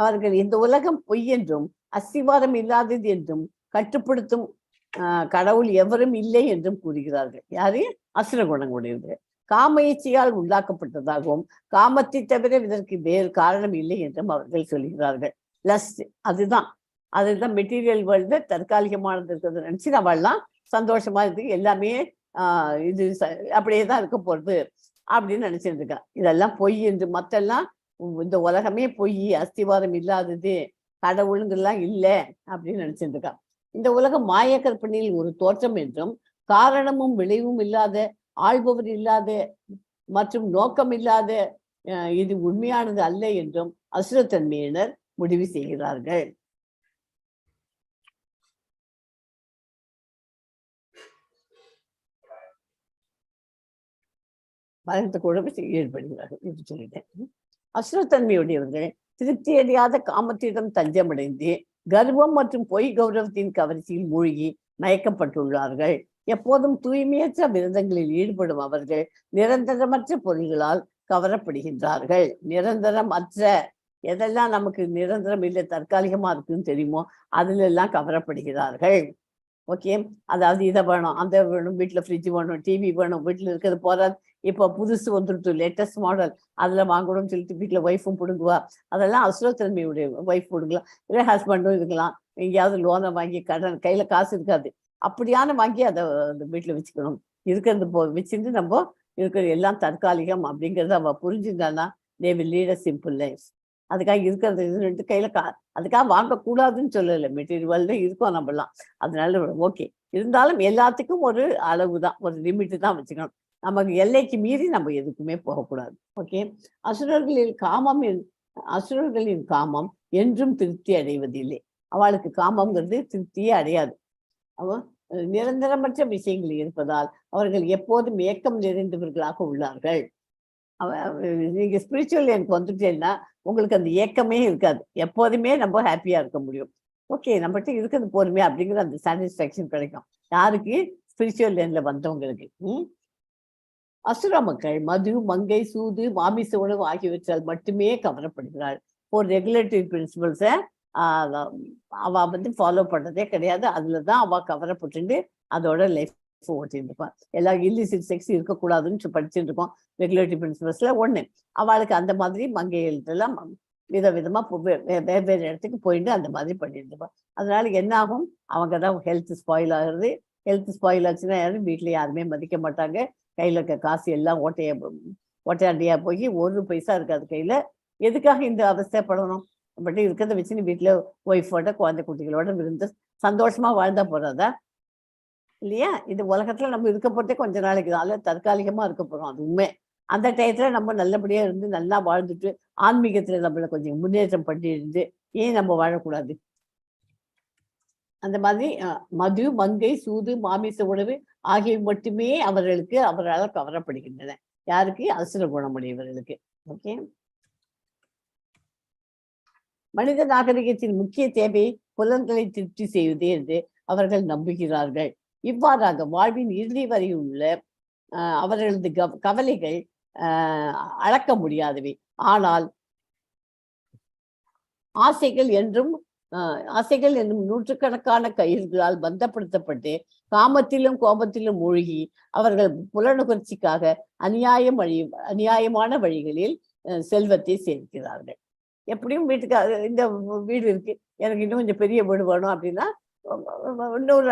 அவர்கள் இந்த உலகம் பொய் என்றும் அஸ்திவாரம் இல்லாதது என்றும் கட்டுப்படுத்தும் கடவுள் எவரும் இல்லை என்றும் கூறுகிறார்கள். யாரு? அசுர குணங்களுடையது. காம இச்சையால் உள்ளாக்கப்பட்டதாகவும் காமத்தை தவிர இதற்கு வேறு காரணம் இல்லை என்றும் அவர்கள் சொல்கிறார்கள். லஸ்ட் அதுதான் மெட்டீரியல் வேர்ல்டு தற்காலிகமானது இருக்கிறது நினைச்சு நம்மளாம் சந்தோஷமா இருக்கு, எல்லாமே இது அப்படியே தான் இருக்க போறது அப்படின்னு நினைச்சிட்டு இருக்கா. இதெல்லாம் பொய் என்று, மத்தெல்லாம் இந்த உலகமே பொய், அஸ்திவாரம் இல்லாதது, கடவுளுங்கெல்லாம் இல்லை அப்படின்னு நினைச்சிட்டு இருக்கா. இந்த உலகம் மாய கற்பனையில் ஒரு தோற்றம் என்றும் காரணமும் விளைவும் இல்லாத, ஆள்பவர் இல்லாத மற்றும் நோக்கம் இல்லாத இது உண்மையானது அல்ல என்றும் அசுரத்தன்மையினர் முடிவு செய்கிறார்கள். கூட ஈடுபடுகிறார்கள் என்று சொல்லிட்டேன். அசுரத்தன்மையுடையவர்கள் திருப்தி அடையாத காமத்திடம் தஞ்சமடைந்து கர்வம் மற்றும் பொய் கௌரவத்தின் கவர்ச்சியில் மூழ்கி மயக்கப்பட்டுள்ளார்கள். எப்போதும் தூய்மையற்ற விரதங்களில் ஈடுபடும் அவர்கள் நிரந்தரமற்ற பொருள்களால் கவரப்படுகின்றார்கள். நிரந்தரம் அற்ற எதெல்லாம் நமக்கு நிரந்தரம் இல்லை தற்காலிகமா இருக்குன்னு தெரியுமோ அதுல எல்லாம் கவரப்படுகிறார்கள். ஓகே, அதாவது இதை வேணும், அந்த வேணும், வீட்டுல ஃப்ரிட்ஜ் வேணும், டிவி வேணும், வீட்டுல இருக்கிறது போறாது, இப்போ புதுசு வந்துருட்டு லேட்டஸ்ட் மாடல் அதுல வாங்கணும்னு சொல்லிட்டு வீட்டுல ஒய்ஃபும் பிடுங்குவா. அதெல்லாம் அசுரத்தன்மையுடைய ஒய்ஃப் பிடுங்கலாம், இல்லை ஹஸ்பண்டும் இருக்கலாம். எங்கேயாவது லோனை வாங்கி கடன் கையில காசு இருக்காது, அப்படியான வாங்கி அதை அந்த வீட்டுல வச்சுக்கணும். இருக்கிறது வச்சுட்டு நம்ம இருக்கிறது எல்லாம் தற்காலிகம் அப்படிங்கிறத அவ புரிஞ்சுட்டான்னா they will lead a simple life. அதுக்காக இருக்கிறது ரெண்டு கையில அதுக்காக வாங்கக்கூடாதுன்னு சொல்லலை, மெட்டீரியல் இருக்கும் நம்மலாம். அதனால ஓகே, இருந்தாலும் எல்லாத்துக்கும் ஒரு அளவு தான், ஒரு லிமிட்டு தான் வச்சுக்கணும். நமக்கு எல்லைக்கு மீறி நம்ம எதுக்குமே போகக்கூடாது. ஓகே, அசுரர்களின் காமம் என்றும் திருப்தி அடைவதில்லை. அவளுக்கு காமம்ங்கிறது திருப்தியே அடையாது. அவ நிரந்தரமற்ற விஷயங்கள் இருப்பதால் அவர்கள் எப்போதும் ஏக்கம் நிறைந்தவர்களாக உள்ளார்கள். நீங்க ஸ்பிரிச்சுவல் எனக்கு வந்துட்டேன்னா உங்களுக்கு அந்த ஏக்கமே இருக்காது, எப்போதுமே நம்ம ஹாப்பியா இருக்க முடியும். ஓகே, நம்மகிட்ட இருக்கிறது போதுமே அப்படிங்கிற அந்த சாட்டிஸ்ஃபேக்ஷன் கிடைக்கும் யாருக்கு, ஸ்பிரிச்சுவல் லைன்ல வந்தவங்களுக்கு. அசுர மக்கள் மது, மங்கை, சூது, மாமிச உணவு ஆகியவற்றால் மட்டுமே கவரப்படுகிறாள். ஒரு ரெகுலேட்டரி பிரின்சிபல்ஸை அவ ஃபாலோ பண்றதே கிடையாது. அதுலதான் அவ கவரப்பட்டு அதோட லைஃப் ஓட்டிட்டு இருப்பான். எல்லா இல்லிசிட் செக்ஸ் இருக்கக்கூடாதுன்னு படிச்சுட்டு இருக்கோம் ரெகுலேட்டரி பிரின்சிபல்ஸ்ல. ஒண்ணு, அவளுக்கு அந்த மாதிரி மங்கைகள்லாம் விதவிதமா வெவ்வேறு இடத்துக்கு போயிட்டு அந்த மாதிரி பண்ணிட்டு இருப்பான். அதனால என்ன ஆகும், அவங்க தான் ஹெல்த் ஸ்பாயில் ஆகுறது. ஹெல்த் ஸ்பாயில் ஆச்சுன்னா யாரும் வீட்டுல யாருமே மதிக்க மாட்டாங்க. கையில இருக்க காசு எல்லாம் ஓட்டையாண்டியா போய் ஒரு பைசா இருக்காது கையில. எதுக்காக இந்த அவஸ்தைப்படணும்? பட் இருக்கிறத வச்சுன்னு வீட்டுல ஒய்ஃபோட குழந்தை குட்டிகளோட இருந்து சந்தோஷமா வாழ்ந்தா போறாதா இல்லையா? இது உலகத்துல நம்ம இருக்க போறதே கொஞ்ச நாளைக்கு தான், அதில் தற்காலிகமா இருக்க போறோம், அது உண்மை. அந்த டயத்துல நம்ம நல்லபடியா இருந்து நல்லா வாழ்ந்துட்டு ஆன்மீகத்துல நம்மள கொஞ்சம் முன்னேற்றம் பண்ணி இருந்து ஏன் நம்ம வாழக்கூடாது? அந்த மாதிரி மது, மங்கை, சூது, மாமிச உணவு ஆகியவை மட்டுமே அவர்களால் கவரப்படுகின்றன. யாருக்கு? அசுர குணமுடையவர்களுக்கு. ஓகே, மனித நாகரிகத்தின் முக்கிய தேவை புலன்களை திருப்தி செய்வதே என்று அவர்கள் நம்புகிறார்கள். இவ்வாறாக வாழ்வின் இறுதி வரை உள்ள அவர்களது கவலைகள் அளக்க முடியாதவை. ஆனால் ஆசைகள் என்னும் நூற்றுக்கணக்கான கயிர்களால் பந்தப்படுத்தப்பட்டு காமத்திலும் கோபத்திலும் மூழ்கி அவர்கள் புலனுகர்ச்சிக்காக அநியாயமான வழிகளில் செல்வத்தை சேர்க்கிறார்கள். எப்படியும் வீட்டுக்கு இந்த வீடு இருக்கு, எனக்கு இன்னும் கொஞ்சம் பெரிய வீடு வேணும் அப்படின்னா இன்னொரு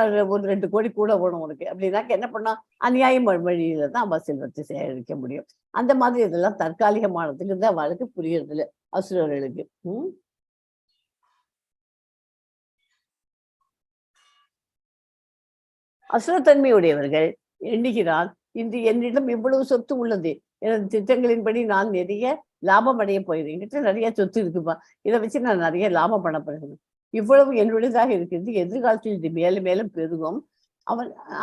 2 கோடி கூட வேணும் உனக்கு அப்படின்னா என்ன பண்ணா அநியாய வழியில தான் அவ செல்வத்தை சேகரிக்க முடியும். அந்த மாதிரி இதெல்லாம் தற்காலிகமானதுக்கு தான் அவளுக்கு புரியறதில்ல அசுரர்களுக்கு. அசுரத்தன்மையுடையவர்கள் எண்ணுகிறார், இன்று என்னிடம் இவ்வளவு சொத்து உள்ளது, எனது திட்டங்களின்படி நான் நிறைய லாபம் அடைய போயிருக்கேன், என்கிட்ட நிறைய சொத்து இருக்குப்பா, இதை வச்சு நான் நிறைய லாபம் பண்ண போகிறேன், இவ்வளவு என்னுடையதாக இருக்கிறது, எதிர்காலத்தில் இது மேலும் மேலும் பெருகும்,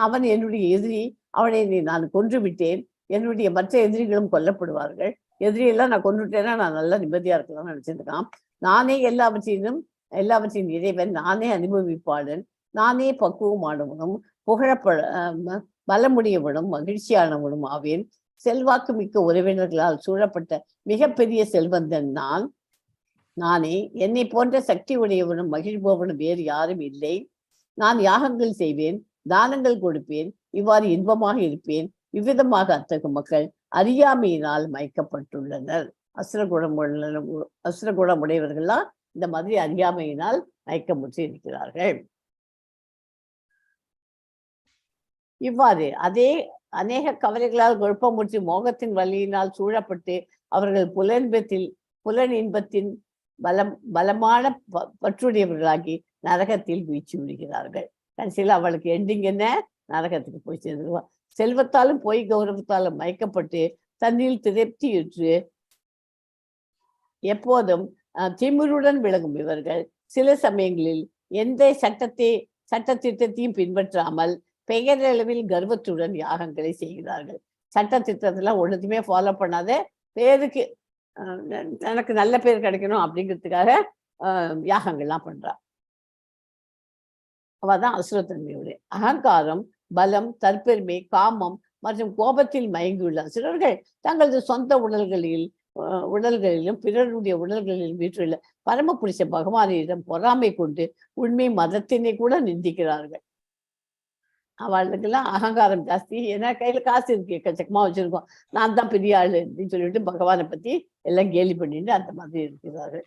அவன் என்னுடைய எதிரி, அவனை நான் கொன்று விட்டேன், என்னுடைய மற்ற எதிரிகளும் கொல்லப்படுவார்கள், எதிரியெல்லாம் நான் கொண்டுட்டேன்னா நான் நல்லா நிம்மதியா இருக்கலாம்னு நினைச்சிருக்கான். நானே எல்லாவற்றின் இறைவன், நானே அனுபவிப்பாளன், நானே பக்குவமானவனும் பலமுடையவனும் மகிழ்ச்சியானவனும் ஆவேன். செல்வாக்கு மிக்க உறவினர்களால் சூழப்பட்ட மிகப்பெரிய செல்வந்தன் நானே. என்னை போன்ற சக்தி உடையவனும் மகிழ்பவனும் வேறு யாரும் இல்லை. நான் யாகங்கள் செய்வேன், தானங்கள் கொடுப்பேன், இவ்வாறு இன்பமாக இருப்பேன். இவ்விதமாக அத்தகு மக்கள் அறியாமையினால் மயக்கப்பட்டுள்ளனர். அசுரகுணமுடையவர்கள்லாம் இந்த மாதிரி அறியாமையினால் மயக்கமுற்று இருக்கிறார்கள். இவ்வாறு அநேக கவலைகளால் குழப்பமுற்றி மோகத்தின் வலியினால் சூழப்பட்டு அவர்கள் புலன் இன்பத்தின் பலமான பற்றுடையவர்களாகி நரகத்தில் வீழ்ச்சி விடுகிறார்கள். கடைசியில் அவளுக்கு எண்டிங் என்ன? நரகத்துக்கு போய் சேர்ந்துருவான். செல்வத்தாலும் போய் கௌரவத்தாலும் மயக்கப்பட்டு தன்னில் திருப்தியுற்று எப்போதும் திமிருடன் விளங்கும் இவர்கள் சில சமயங்களில் எந்த சட்டத்திட்டத்தையும் பின்பற்றாமல் பெயரளவில் கர்வத்துடன் யாகங்களை செய்கிறார்கள். சட்டத்திட்டத்தெல்லாம் ஒன்றுத்தையுமே ஃபாலோ பண்ணாத பேருக்கு எனக்கு நல்ல பேர் கிடைக்கணும் அப்படிங்கிறதுக்காக யாகங்கள்லாம் பண்றா. அவதான் அசுரத்தன்மையுடைய. அகங்காரம், பலம், தற்பெருமை, காமம் மற்றும் கோபத்தில் மயங்கியுள்ள அசுரர்கள் தங்களது சொந்த உடல்களிலும் பிறருடைய உடல்களிலும் வீற்றுள்ள பரமபுருஷ பகவானிடம் பொறாமை கொண்டு உண்மை மதத்தினை கூட நிந்திக்கிறார்கள். அவளுக்கெல்லாம் அகங்காரம் ஜாஸ்தி. ஏன்னா கையில காசு இருக்கு, எக்கச்சக்கமா வச்சிருக்கோம், நான் தான் பெரிய ஆளு அப்படின்னு சொல்லிட்டு பகவானை பத்தி எல்லாம் கேலி பண்ணிட்டு அந்த மாதிரி இருக்கிறார்கள்.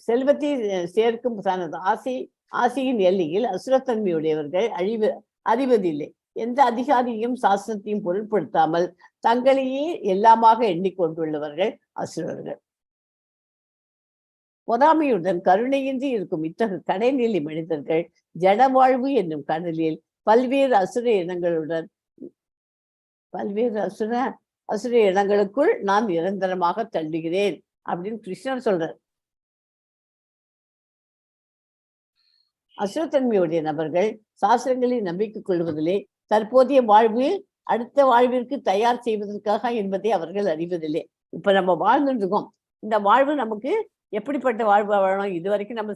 செல்வத்தை சேர்க்கும் தனது ஆசையின் எல்லையில் அசுரத்தன்மையுடையவர்கள் அறிவதில்லை. எந்த அதிகாரியும் சாஸ்திரத்தையும் பொருட்படுத்தாமல் தங்களையே எல்லாமாக எண்ணிக்கொண்டுள்ளவர்கள் அசுரர்கள். பொறாமையுடன் கருணையின்றி இருக்கும் இத்தகைய கடைநிலை மனிதர்கள் ஜடவாழ்வு என்னும் கடலில் பல்வேறு அசுர இடங்களுக்குள் நான் நிரந்தரமாக தள்ளுகிறேன் அப்படின்னு கிருஷ்ணன் சொல்றார். அசுரத்தன்மையுடைய நபர்கள் சாஸ்திரங்களில் நம்பிக்கை கொள்வதிலே தற்போதைய வாழ்வில் அடுத்த வாழ்விற்கு தயார் செய்வதற்காக என்பதை அவர்கள் அறிவதில்லை. இப்ப நம்ம வாழ்ந்துட்டு இருக்கோம், இந்த வாழ்வு நமக்கு எப்படிப்பட்ட வாழ்வு வாழணும், இது வரைக்கும் நம்ம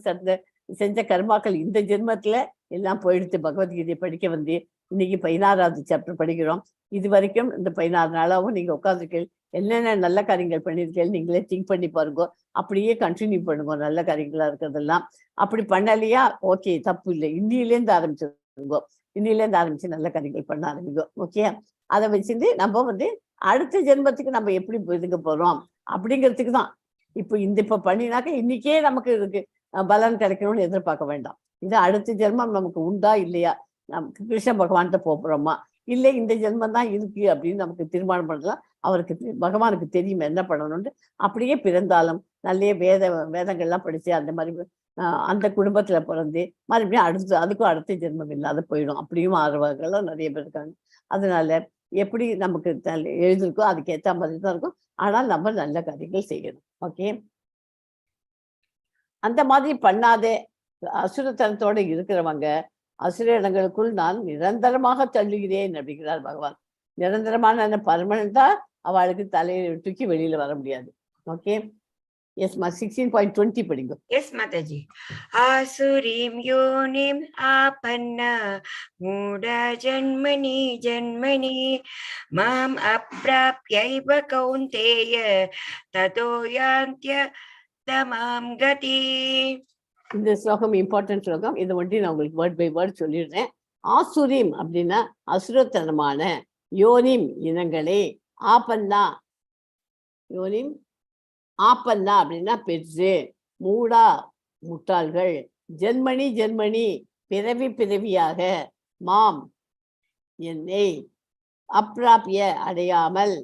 செஞ்ச கர்மாக்கள் இந்த ஜென்மத்துல எல்லாம் போயிடுத்து. பகவத்கீதையை படிக்க வந்து இன்னைக்கு 16வது சாப்டர் படிக்கிறோம். இது வரைக்கும் இந்த 16 நாளாவும் நீங்க உட்காந்துருக்கீங்க, என்னென்ன நல்ல காரியங்கள் பண்ணியிருக்கீங்க நீங்களே திங்க் பண்ணி பாருங்க, அப்படியே கண்டினியூ பண்ணுங்க. நல்ல காரியங்களா இருக்கிறதெல்லாம் அப்படி பண்ணலையா, ஓகே, தப்பு இல்லை, இன்னிலேருந்து ஆரம்பிச்சிருங்க, இன்னிலேருந்து ஆரம்பிச்சு நல்ல காரியங்கள் பண்ண ஆரம்பிங்க. ஓகே, அதை வச்சுட்டு நம்ம வந்து அடுத்த ஜென்மத்துக்கு நம்ம எப்படி இதுங்க போறோம் அப்படிங்கிறதுக்கு தான். இப்ப பண்ணினாக்க இன்னைக்கே நமக்கு இதுக்கு பலன் கிடைக்கணும்னு எதிர்பார்க்க வேண்டாம். இது அடுத்த ஜென்மம் நமக்கு உண்டா இல்லையா, நமக்கு கிருஷ்ண பகவான்கிட்ட போறோமா இல்லை இந்த ஜென்மம் தான் இருக்கு அப்படின்னு நமக்கு தீர்மானம் பண்ணலாம். பகவானுக்கு தெரியும் என்ன பண்ணணும்னு. அப்படியே பிறந்தாலும் நல்ல வேதங்கள்லாம் படிச்சு அந்த மாதிரி அந்த குடும்பத்துல பிறந்து மறுபடியும் அதுக்கும் அடுத்த ஜென்மம் இல்லாத போயிடும். அப்படியும் ஆர்வங்களும் நிறைய பேர் இருக்காங்க. அதனால எப்படி நமக்கு எழுதிருக்கோ அதுக்கு ஏற்ற மாதிரி தான் இருக்கும். ஆனால் நம்ம நல்ல காரியங்கள் செய்யணும். ஓகே, அந்த மாதிரி பண்ணாதே அசுரத்தனத்தோட இருக்கிறவங்க அசுர இடங்களுக்குள் நான் நிரந்தரமாக தள்ளுகிறேன் அப்படிங்கிறார் பகவான். நிரந்தரமான பர்மனண்டா அவளுக்கு தலையை தூக்கி வெளியில வர முடியாது. ஓகே, எஸ் மா 16.20 படிங்க. எஸ் மாதாஜி. ஆசுரீம் யோனிம் ஆபன்னா மூட ஜன்மனி ஜன்மனி மாம் அப்ராப்யைவ கௌந்தேய ததோ யாந்த்ய தமாம் கதி. இந்த ஸ்லோகம் இம்பார்ட்டன்ட் ஸ்லோகம். இது மட்டும் நான் உங்களுக்கு வேர்ட் பை வேர்ட் சொல்லிடுறேன். ஆசுரீம் அப்படின்னா அசுரத்தனமான, யோனிம் இனங்களே, ஆபன்னா யோனிம் ஆப்பன்னா அப்படின்னா பெற்று, மூடா முட்டாள்கள், ஜென்மணி ஜென்மணி பிறவியாக, மாம் என்னை, அப்ராப்ய அடையாமல்,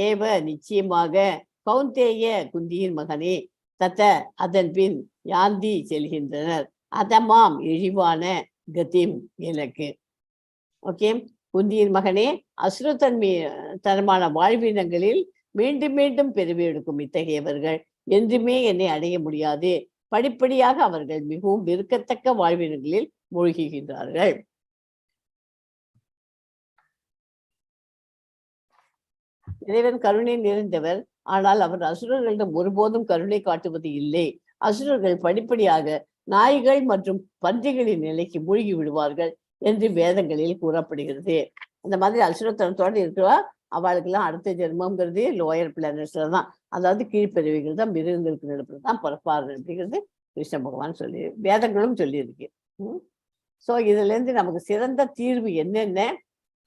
ஏவ நிச்சயமாக, கௌந்தேய குந்தியின் மகனே, தத்த அதன் பின், யாந்தி செல்கின்றனர், அதமாம் இழிவான, கதிம் எனக்கு. ஓகே, குந்தியின் மகனே, தரமான வாழ்வினங்களில் மீண்டும் மீண்டும் பிறவி எடுக்கும் இத்தகையவர்கள் என்றுமே என்னை அடைய முடியாது. படிப்படியாக அவர்கள் மிகவும் விருக்கத்தக்க வாழ்வினங்களில் மூழ்குகின்றார்கள். இறைவன் கருணை நிறைந்தவர், ஆனால் அவர் அசுரர்களிடம் ஒருபோதும் கருணை காட்டுவது இல்லை. அசுரர்கள் படிப்படியாக நாய்கள் மற்றும் பன்றிகளின் நிலைக்கு மூழ்கி விடுவார்கள் என்று வேதங்களில் கூறப்படுகிறது. அந்த மாதிரி அசுரத்தனத்தோடு இருக்கிறவா அவளுக்கெல்லாம் அடுத்த ஜென்மங்கிறது லோயர் பிளானட்ஸ்ல தான், அதாவது கீழ்ப்பிறவிகள் தான், மிருகங்களுக்கு நடப்பது தான் பிறப்பாரு அப்படிங்கிறது கிருஷ்ண பகவான் வேதங்களும் சொல்லியிருக்கு. ஸோ இதுல இருந்து நமக்கு சிறந்த தீர்வு என்னென்ன,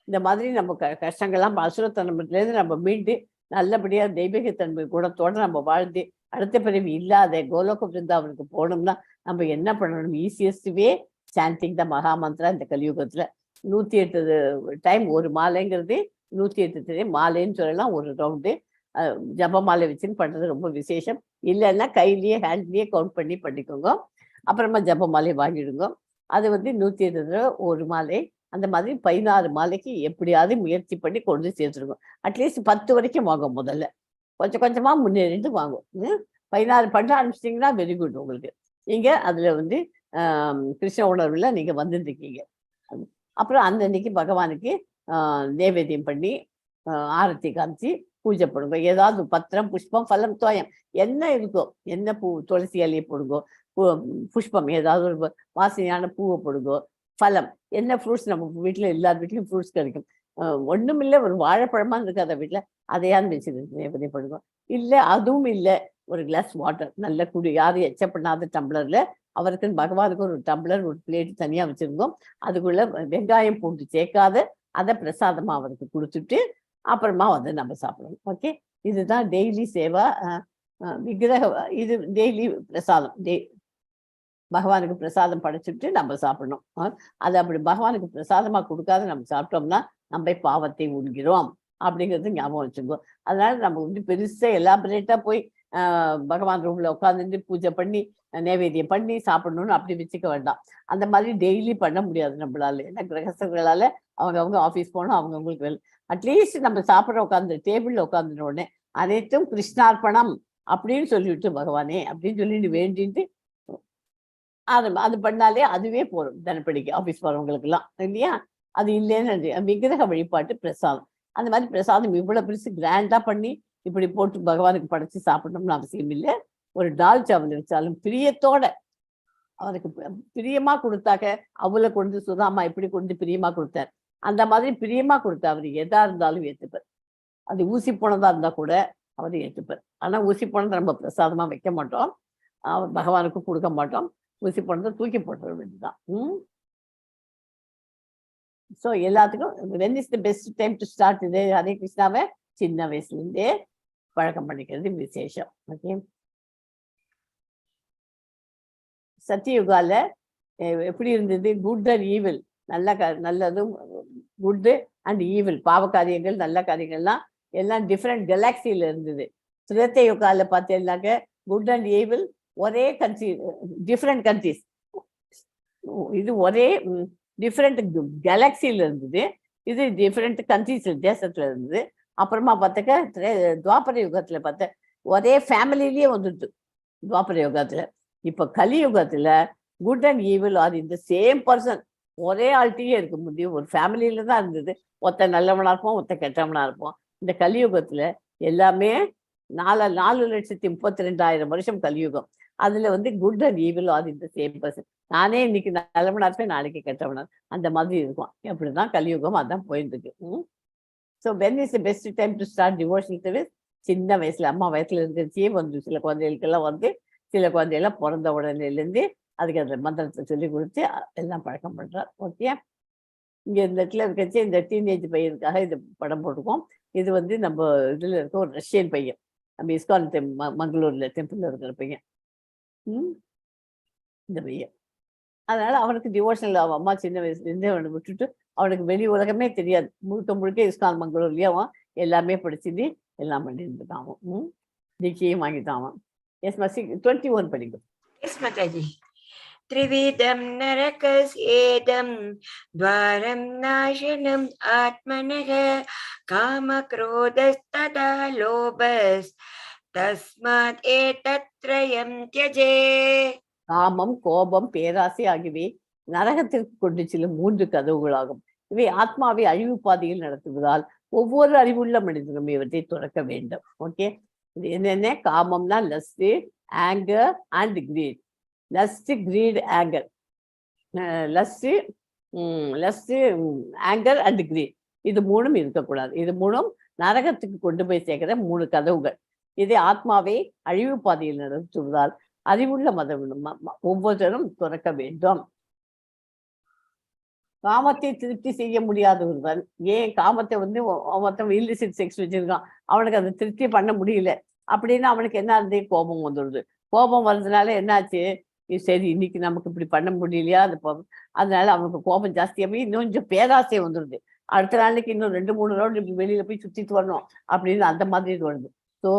இந்த மாதிரி நம்ம கஷ்டங்கள்லாம் அசுரத்தனத்திலேருந்து நம்ம மீண்டு நல்லபடியா தெய்வீகத்தன்மை குணத்தோட நம்ம வாழ்ந்து அடுத்த பிறவி இல்லாத கோலோக பிருந்தாவனுக்கு போகணும்னா நம்ம என்ன பண்ணணும்? ஈஸியஸ்ட் வே சாண்டிங் த மகாமந்திரா. இந்த கலியுகத்துல 108 டைம் ஒரு மாலைங்கிறது 108 மாலைன்னு சொல்லலாம். ஒரு ரவுண்டு ஜப மாலை வச்சுன்னு பண்றது ரொம்ப விசேஷம். இல்லைன்னா கையிலேயே ஹேண்ட்லேயே கவுண்ட் பண்ணி பண்ணிக்கோங்க. அப்புறமா ஜப மாலை வாங்கிடுங்க. அது 108 ஒரு மாலை. அந்த மாதிரி 16 மாலைக்கு எப்படியாவது முயற்சி பண்ணி கொண்டு சேர்த்துருங்க. அட்லீஸ்ட் 10 வரைக்கும் வாங்கும். முதல்ல கொஞ்சம் கொஞ்சமா முன்னேறிட்டு வாங்கும். 16 பண்ண ஆரம்பிச்சிட்டிங்கன்னா வெரி குட். உங்களுக்கு நீங்க அதுல கிருஷ்ண உணர்வுல நீங்க வந்துருக்கீங்க. அப்புறம் அந்த அன்னைக்கு பகவானுக்கு நைவேத்தியம் பண்ணி ஆரத்தி காமிச்சு பூஜை போடுங்க. ஏதாவது பத்திரம், புஷ்பம், பழம், தோயம் என்ன இருக்கோ, என்ன பூ, துளசி இலையை போடுங்கோ, புஷ்பம் ஏதாவது ஒரு வாசனையான பூவை போடுங்கோ, பழம். என்ன ஃப்ரூட்ஸ் நம்ம வீட்டில் எல்லார் வீட்லையும் ஃப்ரூட்ஸ் கிடைக்கும். ஒன்றும் இல்லை, ஒரு வாழைப்பழமா இருக்காத வீட்டில் அதையாவது வச்சு நைவேத்தியப்படுவோம். இல்லை அதுவும் இல்லை, ஒரு கிளாஸ் வாட்டர் நல்ல குடி, யாரும் எச்ச பண்ணாத டம்ளர்ல அவருக்குன்னு பகவானுக்கு ஒரு டம்ளர் ஒரு பிளேட் தனியாக வச்சுருந்தோம். அதுக்குள்ள வெங்காயம் பூண்டு சேர்க்காத அதை பிரசாதமாக அவருக்கு கொடுத்துட்டு அப்புறமா வந்து நம்ம சாப்பிடணும். ஓகே, இதுதான் டெய்லி சேவா. விக்கிரக இது டெய்லி பிரசாதம், பகவானுக்கு பிரசாதம் படைச்சிட்டு நம்ம சாப்பிடணும். அது அப்படி பகவானுக்கு பிரசாதமா கொடுக்காத நம்ம சாப்பிட்டோம்னா நம்ம பாவத்தை உண்கிறோம் அப்படிங்கிறது ஞாபகம் வச்சுக்கோ. அதனால நம்ம வந்து பெருசா எலாபரேட்டா போய் பகவான் ரூம்ல உட்காந்துட்டு பூஜை பண்ணி நைவேத்தியம் பண்ணி சாப்பிடணும்னு அப்படி வச்சுக்க வேண்டாம். அந்த மாதிரி டெய்லி பண்ண முடியாது நம்மளால. ஏன்னா கிரகஸ்தர்களால அவங்க ஆஃபீஸ் போகணும், அவங்கவுங்களுக்கு வேலை. அட்லீஸ்ட் நம்ம சாப்பிட்ற உட்காந்து டேபிள்ல உட்காந்துன உடனே அனைத்தும் கிருஷ்ணார்ப்பணம் அப்படின்னு சொல்லிவிட்டு பகவானே அப்படின்னு சொல்லிட்டு வேண்டிட்டு அது பண்ணாலே அதுவே போதும் தினப்படிக்கு ஆஃபீஸ் போறவங்களுக்கு எல்லாம், இல்லையா? அது இல்லைன்னு விக்கிரக வழிபாட்டு பிரசாதம். அந்த மாதிரி பிரசாதம் இவ்வளவு பெருசு கிராண்டா பண்ணி இப்படி போட்டு பகவானுக்கு படைச்சு சாப்பிடணும்னு அவசியம் இல்லை. ஒரு டால் சாவல் வச்சாலும் பிரியத்தோட அவருக்கு பிரியமா கொடுத்தாக்க, அவளை கொண்டு சுதாமா இப்படி கொண்டு பிரியமா கொடுத்தார். அந்த மாதிரி பிரியமா கொடுத்த அவர் எதா இருந்தாலும் ஏற்றுப்பார். அது ஊசி போனதா இருந்தா கூட அவர் ஏற்றுப்பார். ஆனா ஊசி போனதை நம்ம பிரசாதமா வைக்க மாட்டோம், பகவானுக்கு கொடுக்க மாட்டோம். ஊசி போனதை தூக்கி போட்டுற வேண்டியதுதான். ஸோ எல்லாத்துக்கும் when is the best time to start இது ஹரே கிருஷ்ணாவை சின்ன வயசுல இருந்தே பழக்கம் பண்ணிக்கிறது விசேஷம். ஓகே, சத்தியுகால எப்படி இருந்தது? குட் அண்ட் ஈவில், நல்லதும் குட்டு அண்ட் ஈவில், பாவ காரியங்கள் நல்ல காரியங்கள்லாம் எல்லாம் டிஃப்ரெண்ட் கேலாக்சியில இருந்தது. திரேத்த யுகால பார்த்தீங்கன்னாக்க குட் அண்ட் ஈவில் ஒரே கண்ட்ரி, டிஃப்ரெண்ட் கண்ட்ரிஸ், இது ஒரே டிஃப்ரெண்ட் கேலாக்சியில இருந்தது, இது டிஃப்ரெண்ட் கண்ட்ரிஸ் தேசத்துல இருந்தது. அப்புறமா பார்த்தாக்க துவாபர யுகத்துல பார்த்த ஒரே ஃபேமிலிலேயே வந்துடுது துவாபர யுகத்துல. இப்ப கலியுகத்துல குட் அண்ட் ஈவில் ஆர் இந்த சேம் பர்சன், ஒரே ஆள்கிட்டயே இருக்க முடியும். ஒரு ஃபேமிலியில தான் இருந்தது, ஒருத்த நல்லவனா இருப்போம், ஒருத்த கெட்டவனா இருப்போம். இந்த கலியுகத்துல எல்லாமே 4,32,000 வருஷம் கலியுகம். அதுல வந்து குட் அண்ட் ஈவில் ஆர் இந்த சேம் பர்சன். நானே இன்னைக்கு நல்லவனா இருப்பேன், நாளைக்கு கெட்டவனா, அந்த மாதிரி இருக்கும். அப்படிதான் கலியுகம், அதான் போயிட்டு இருக்கு. So when is the best time to start devotional service? சின்ன வயசுல, அம்மா வயசுல இருக்கிறச்சே வந்து சில குழந்தைகளுக்கெல்லாம் வந்து, சில குழந்தைகள்லாம் பிறந்த உடனேலேருந்து அதுக்கு அந்த மந்திரத்தை சொல்லி கொடுத்து எல்லாம் பழக்கம் பண்றார். ஓகே, இங்க இந்த இடத்துல இருக்கச்சு இந்த டீனேஜ் பையனுக்காக இது படம் போட்டிருக்கோம். இது வந்து நம்ம இதுல இருக்க ஒரு ரஷ்யன் பையன், நம்ம இஸ்கான் மங்களூர்ல டெம்பிள்ல இருக்கிற பையன். இந்த பையன், அதனால அவனுக்கு டிவோஷனல் அம்மா சின்ன வயசுல இருந்தே அவனை விட்டுட்டு அவனுக்கு வெளி உலகமே தெரியாது. முழுக்க இஸ்கான் மங்களூர்லயே அவன் எல்லாமே படிச்சுட்டு எல்லாம் பண்ணிட்டு இருக்கான். அவன் தீட்சையும் வாங்கிட்டான் அவன். எஸ் மசி 21 படிக்கும். எஸ் மாதாஜி. त्रिविधं नरकस्येदं द्वारं नाशनं आत्मनः कामक्रोधस्तथा लोभस्तस्मात् एतत्त्रयं त्यजे. காமம், கோபம், பேராசை ஆகியவை நரகத்திற்கு கொண்டு செல்லும் 3 கதவுகளாகும். இவை ஆத்மாவை அழிவு பாதையில் நடத்துவதால் ஒவ்வொரு அறிவுள்ள மனிதனும் இவற்றை துறக்க வேண்டும். ஓகே, இது என்னென்ன? காமம்னா lust, anger and greed. Lust, greed, anger. Lust, anger and greed, இது 3ம் இருக்கக்கூடாது. இது 3ம் நரகத்துக்கு கொண்டு போய் சேர்க்கிற 3 கதவுகள். இதை ஆத்மாவை அழிவு பாதையில் நடத்துவதால் அறிவுள்ள மதம் ஒவ்வொருத்தரும் துறக்க வேண்டும். காமத்தை திருப்தி செய்ய முடியாத ஒருவன், ஏன் காமத்தை வந்து ஒருத்தன் இல்லிசிட் செக்ஸ் வச்சிருக்கான், அவனுக்கு அதை திருப்தி பண்ண முடியல அப்படின்னா அவனுக்கு என்ன இருந்தே கோபம் வந்துடுது. கோபம் வர்றதுனால என்னாச்சு? சரி, இன்னைக்கு நமக்கு இப்படி பண்ண முடியலையா, அதனால அவனுக்கு கோபம் ஜாஸ்தியாகவே இன்னும் கொஞ்சம் பேராசை வந்துடுது. அடுத்த நாளைக்கு இன்னும் 2-3 ரவுண்ட் இப்படி வெளியில போய் சுத்திட்டு வரணும் அப்படின்னு அந்த மாதிரி வருது. ஸோ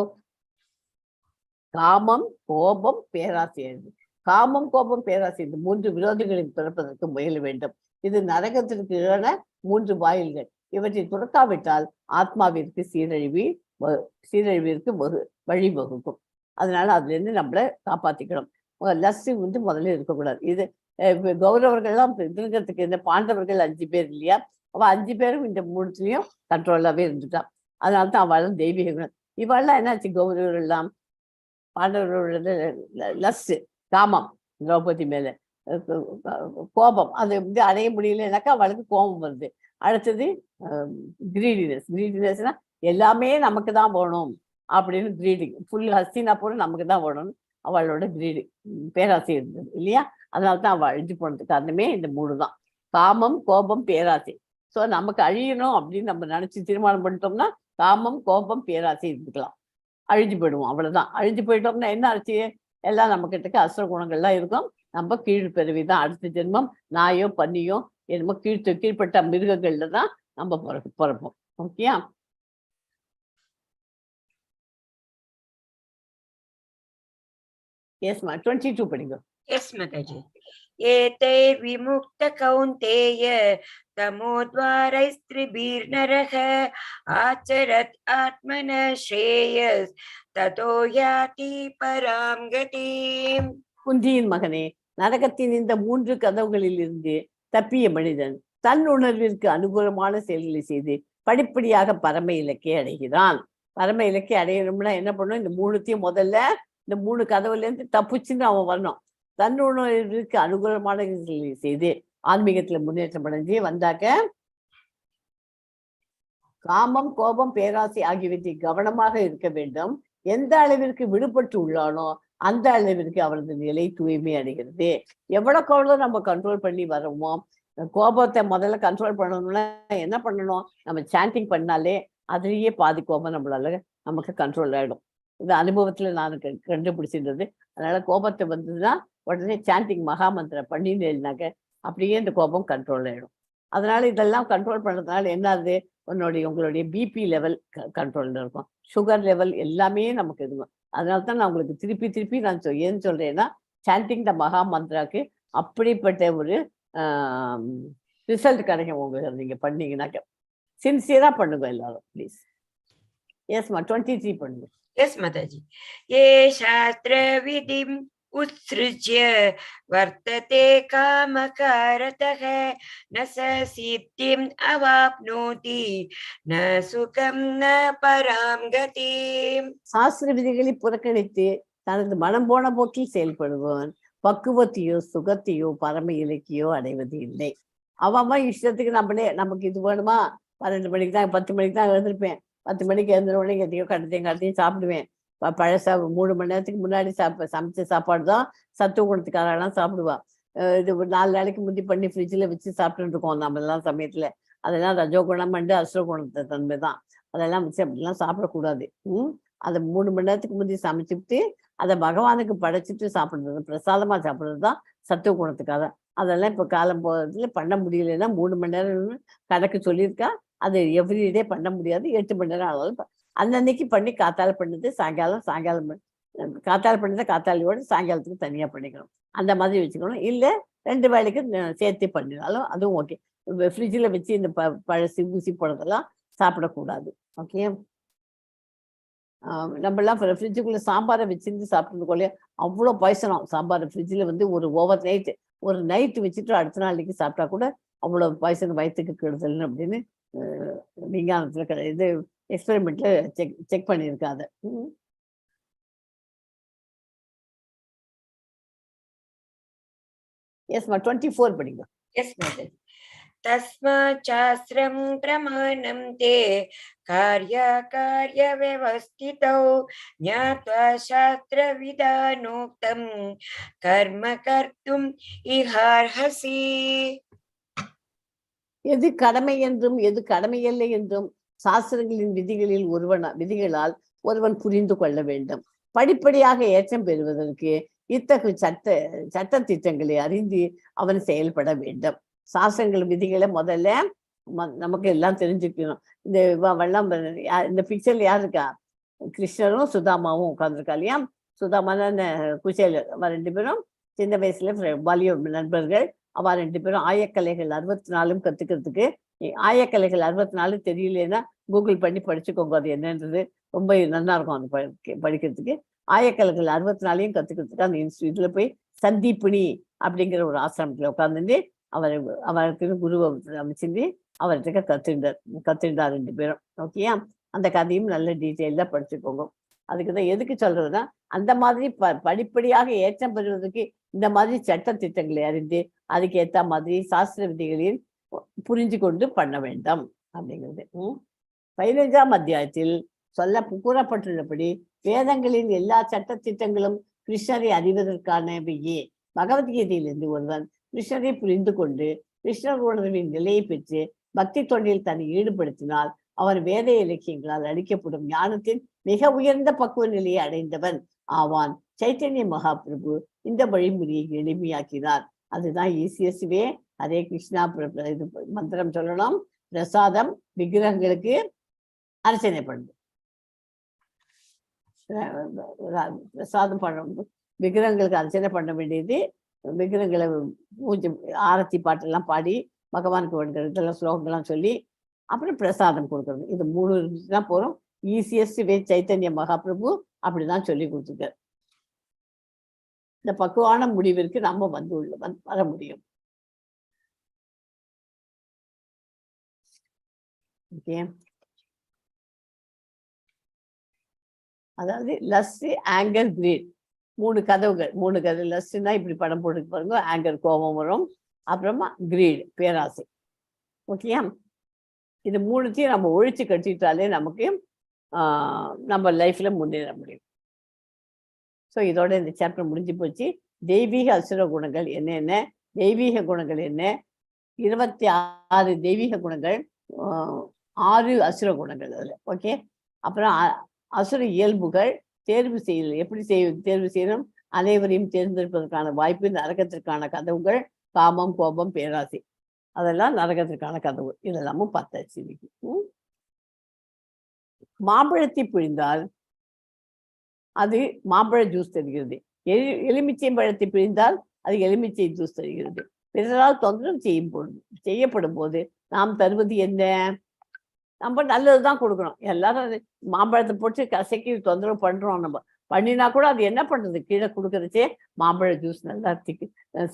காமம், கோபம், பேராசை. காமம், கோபம், பேராசை இந்த 3 விரோதிகளை துறப்பதற்கு முயல வேண்டும். இது நரகத்திற்கு 3 வாயில்கள். இவற்றை துறக்காவிட்டால் ஆத்மாவிற்கு சீரழிவிற்கு வழிவகுக்கும். அதனால அதுல இருந்து நம்மளை காப்பாத்திக்கணும். லஸ்ட் வந்து முதல்ல இருக்கக்கூடாது. இது கௌரவர்கள்லாம் இருக்கிறதுக்கு இந்த பாண்டவர்கள் 5 பேர் இல்லையா, அவள் 5 பேரும் இந்த 3த்துலயும் கண்ட்ரோலாவே இருந்துட்டான். அதனால தான் அவளும் தெய்வீக குணம். இவாள்லாம் என்னாச்சு? கௌரவர்கள் எல்லாம் பாண்டவர்களோட லஸ்ட், காமம் திரௌபதி மேல, கோபம் அது வந்து அடைய முடியலனாக்கா அவளுக்கு கோபம் வருது. அடுத்தது கிரீடினஸ்னா எல்லாமே நமக்கு தான் வேணும் அப்படின்னு கிரீடிங். ஃபுல் ஹஸ்தினாபுரம் நமக்கு தான் வேணும்னு அவளோட கிரீடு பேராசை இருந்தது இல்லையா? அதனால தான் அவள் அழிஞ்சு போனதுக்கு காரணமே இந்த 3 தான்: காமம், கோபம், பேராசை. ஸோ நமக்கு அழியணும் அப்படின்னு நம்ம நினைச்சு தீர்மானம் பண்ணிட்டோம்னா காமம், கோபம், பேராசை இருந்துக்கலாம், அழிஞ்சு போயிடுவோம். அவ்வளவுதான். அழிஞ்சு போயிட்டோம்னா என்ன ஆச்சு? எல்லாம் நம்ம கிட்டக்கு அசுர குணங்கள்லாம் இருக்கும். நம்ம கீழ்பிறவிதான், அடுத்த ஜென்மம் நாயோ பன்னியோ என்னமோ கீழ்ப்பட்ட மிருகங்கள்ல தான் நம்ம பிறப்போம். ஓகேயா? எஸ்மா 22 படிங்க. Yes, Mataji. एतैर्विमुक्त कौन्तेय तमोद्वारैस्त्रिभिर्नरः आचरत् आत्मनः श्रेयस् ततो याति परां गतिम्. குந்தியின் மகனே, நரகத்தின் இந்த 3 கதவுகளில் இருந்து தப்பிய மனிதன் தன் உணர்விற்கு அனுகூலமான செயல்களை செய்து படிப்படியாக பரம இலக்கை அடைகிறான். பரம இலக்கை அடையணும்னா என்ன பண்ணும்? இந்த 3த்தையும் முதல்ல இந்த 3 கதவுல இருந்து தப்பிச்சுன்னு அவன் வரணும். தன் உணர்விற்கு அனுகூலமான செயல்களை செய்து ஆன்மீகத்துல முன்னேற்றம் அடைஞ்சு வந்தாக்க காமம், கோபம், பேராசை ஆகியவற்றை கவனமாக இருக்க வேண்டும். எந்த அளவிற்கு விடுபட்டு உள்ளானோ அந்த அளவிற்கு அவரது நிலை தூய்மை அடைகிறது. எவ்வளவு நம்ம கண்ட்ரோல் பண்ணி வரோமோ, கோபத்தை முதல்ல கண்ட்ரோல் பண்ணணும்னா என்ன பண்ணணும்? நம்ம சாண்டிங் பண்ணாலே அதுலயே பாதி கோபம் நம்மளால நமக்கு கண்ட்ரோல் ஆயிடும். இது அனுபவத்துல நான் கண்டுபிடிச்சிருந்தது. அதனால கோபத்தை வந்துதான் உடனே சாண்டிங் மகாமந்திரம் பண்ணினாக்க அப்படியே இந்த கோபம் கண்ட்ரோல் ஆயிடும். அதனால இதெல்லாம் கண்ட்ரோல் பண்றதுனால என்ன ஆகுது? உங்களுடைய பிபி லெவல் கண்ட்ரோல்ல இருக்கும், சுகர் லெவல் எல்லாமே நமக்கு இருக்கும். அதனால தான் நான் உங்களுக்கு திருப்பி நான் ஏன்னு சொல்றேன்னா, சாண்டிங் த மகா மந்திராக்கு அப்படிப்பட்ட ஒரு ரிசல்ட் கிடைக்கும் உங்களுக்கு நீங்க பண்ணீங்கன்னாக்க. சின்சியரா பண்ணுங்க எல்லாரும் ப்ளீஸ். எஸ்மா 23 பண்ணுங்க. Yes, Mataji. ये शास्त्रविधिम् उत्सृज्य वर्तते कामकारतः न स सिद्धिम् अवाप्नोति न सुखं न परां गतिम्. சாஸ்திர விதிகளை புறக்கணித்து தனது மனம் போன போக்கில் செயல்படுபவன் பக்குவத்தையோ சுகத்தையோ பரம இலக்கியோ அடைவது இல்லை. அவன் இஷ்டத்துக்கு நமக்கு இது வேணுமா, 12 மணிக்கு தான் 10 மணிக்கு தான் எழுந்திருப்பேன், 10 மணிக்கு எழுந்திர உடனே எதையோ கடத்தையும் சாப்பிடுவேன். பழசா 3 மணி நேரத்துக்கு முன்னாடி சமைச்ச சாப்பாடு தான் சத்துவ குணத்துக்காரெல்லாம் சாப்பிடுவா. இது 4 நாளைக்கு முந்தி பண்ணி ஃப்ரிட்ஜில் வச்சு சாப்பிட்டுட்டு இருக்கோம் நம்ம எல்லாம் சமயத்துல. அதெல்லாம் ரஜோ குணம் அண்டு அசுர குணத்தை தன்மை தான். அதெல்லாம் வச்சு அப்படிலாம் சாப்பிடக்கூடாது. அதை 3 மணி நேரத்துக்கு முந்தி சமைச்சுட்டு அதை பகவானுக்கு படைச்சிட்டு சாப்பிடுறது, பிரசாதமா சாப்பிடுறது தான் சத்துவ குணத்துக்காக. அதெல்லாம் இப்போ காலம் போகிறதுல பண்ண முடியலைன்னா 3 மணி நேரம் கணக்கு சொல்லியிருக்கா. அது எவ்ரிடே பண்ண முடியாது, 8 மணி நேரம் ஆனாலும் அன்னன்னைக்கு பண்ணி காத்தால பண்ணது சாயங்காலம் காத்தால பண்ணதை காத்தாலையோடு சாயங்காலத்துக்கு தனியா பண்ணிக்கணும். அந்த மாதிரி வச்சுக்கணும். இல்லை 2 வேளைக்கு சேர்த்து பண்ணினாலும் அதுவும் ஓகே. ஃப்ரிட்ஜில் வச்சு இந்த பழசி ஊசி போடுறதெல்லாம் சாப்பிடக்கூடாது. ஓகே. நம்மளாம் ஃப்ரிட்ஜுக்குள்ள சாம்பாரை வச்சிருந்து சாப்பிட்றதுக்குள்ளே அவ்வளோ பாய்சனம். சாம்பார் ஃப்ரிட்ஜில் வந்து ஒரு நைட்டு வச்சுட்டு அடுத்த நாளைக்கு சாப்பிட்டா கூட அவ்வளோ பாய்சன் வயிற்றுக்கு கெடுதல்னு அப்படின்னு விஞ்ஞானத்துல இது எக்ஸ்பெரிமெண்ட்ல செக் பண்ணியிருக்காங்க. எஸ்மா 24 படிங்க. Yes, Mataji. तस्मात् शास्त्रं प्रमाणं ते कार्यव्यवस्थितौ ज्ञात्वा शास्त्रविधानोक्तं कर्म कर्तुम् इहार्हसि. எது கடமை என்றும் எது கடமையில்லை என்றும் சாஸ்திரங்களின் விதிகளால் ஒருவன் புரிந்து கொள்ள வேண்டும். படிப்படியாக ஏற்றம் பெறுவதற்கு இத்தகைய சட்ட திட்டங்களை அறிந்து அவன் செயல்பட வேண்டும். சாஸ்திரங்கள் விதிகளை முதல்ல நமக்கு எல்லாம் தெரிஞ்சுக்கணும். இந்த இந்த பிக்சர்ல யார் இருக்கா? கிருஷ்ணரும் சுதாமாவும் உட்கார்ந்துருக்கா இல்லையா? சுதாமான குசேல அவ 2 பேரும் சின்ன வயசுல வலிய நண்பர்கள். அவ 2 பேரும் ஆயக்கலைகள் 64 கத்துக்கிறதுக்கு. ஆயக்கலைகள் 64 தெரியலன்னா கூகுள் பண்ணி படிச்சுக்கோங்க, அது என்னன்றது ரொம்ப நல்லா இருக்கும் அது படிக்கிறதுக்கு. ஆயக்கலைகள் 64 கத்துக்கிறதுக்கு அந்த இன்ஸ்டியூட்ல போய் சந்தீபினி அப்படிங்கிற ஒரு ஆசிரமத்துல உட்கார்ந்து அவருக்கு குருவை அமைச்சிருந்து அவர்கிட்ட கத்துண்டார் 2 பேரும். ஓகேயா? அந்த கதையும் நல்ல டீட்டெயில்டா படிச்சுக்கோங்க. அதுக்குதான் எதுக்கு சொல்றதுன்னா, அந்த மாதிரி படிப்படியாக ஏற்றம் பெறுவதற்கு இந்த மாதிரி சட்ட திட்டங்களை அறிந்து அதுக்கு ஏத்த மாதிரி சாஸ்திர விதிகளில் புரிஞ்சு கொண்டு பண்ண வேண்டும் அப்படிங்கிறது. 15ஆம் அத்தியாயத்தில் கூறப்பட்டுள்ளபடி வேதங்களின் எல்லா சட்ட திட்டங்களும் கிருஷ்ணரை அறிவதற்கானவையே. பகவத்கீதையிலிருந்து ஒருவன் கிருஷ்ணரை புரிந்து கொண்டு கிருஷ்ணர் உணர்வின் நிலையை பெற்று பக்தி தொண்டில் தன்னை ஈடுபடுத்தினால் அவன் வேத இலக்கியங்களால் அளிக்கப்படும் ஞானத்தின் மிக உயர்ந்த பக்குவ நிலையை அடைந்தவன் ஆவான். சைத்தன்ய மகாபிரபு இந்த வழிமுறையை எளிமையாக்கினார். அதுதான் ஈஸியஸ்வே. ஹரே கிருஷ்ணா. இது மந்திரம் சொல்லணும். பிரசாதம் விக்கிரகங்களுக்கு அர்ச்சனை பண்ணுது. பிரசாதம் பண்ண விக்கிரகங்களுக்கு அர்ச்சனை பண்ண வேண்டியது. விக்கிரகங்களை பூஜை ஆரத்தி பாட்டெல்லாம் பாடி பகவானுக்கு வேண்டிய இதெல்லாம் ஸ்லோகங்கள்லாம் சொல்லி அப்புறம் பிரசாதம் கொடுக்கறது. இது 3 தான் போகிறோம். ஈஸியஸ்ட் வே சைத்தன்ய மகாபிரபு அப்படிதான் சொல்லி கொடுத்துருக்காரு. இந்த பக்குவான முடிவிற்கு நம்ம வர முடியும். ஓகே. அதாவது லஸ்ட், ஆங்கர், கிரீட் 3 கதவுகள். 3 கதவு. லஸ்ட்னா இப்படி படம் போட்டு பாருங்க. ஆங்கர் கோபம் வரும். அப்புறமா கிரீட் பேராசை. ஓகேயா? இது 3த்தையும் நம்ம ஒழிச்சு கட்டிட்டாலே நமக்கு நம்ம லைஃப்ல முன்னேற முடியும். ஸோ இதோட இந்த சாப்டர் முடிஞ்சு போச்சு. தெய்வீக அசுர குணங்கள் என்னென்ன, தெய்வீக குணங்கள் என்ன, 26 தெய்வீக குணங்கள், 6 அசுர குணங்கள் அதில். ஓகே. அப்புறம் அசுர இயல்புகள் தேர்வு செய்யல, எப்படி தேர்வு செய்யணும், அனைவரையும் தேர்ந்தெடுப்பதற்கான வாய்ப்பு, நரகத்திற்கான கதவுகள், காமம், கோபம், பேராசை, அதெல்லாம் நரகத்திற்கான கதவு. இதெல்லாமும் பார்த்தாச்சு இன்னைக்கு. மாம்பழத்தை பிழிந்தால் அது மாம்பழ ஜூஸ் தருகிறது. எலுமிச்சை பழத்தை பிழிந்தால் அது எலுமிச்சை ஜூஸ் தருகிறது. பிறரால் தொந்தரவு செய்யப்படும் போது நாம் தருவது என்ன? நம்ம நல்லதுதான் கொடுக்கணும். எல்லாரும் மாம்பழத்தை போட்டு கசக்கி தொந்தரவு பண்றோம். நம்ம பண்ணினா கூட அது என்ன பண்றது, கீழே கொடுக்கறச்சே மாம்பழ ஜூஸ் நல்லா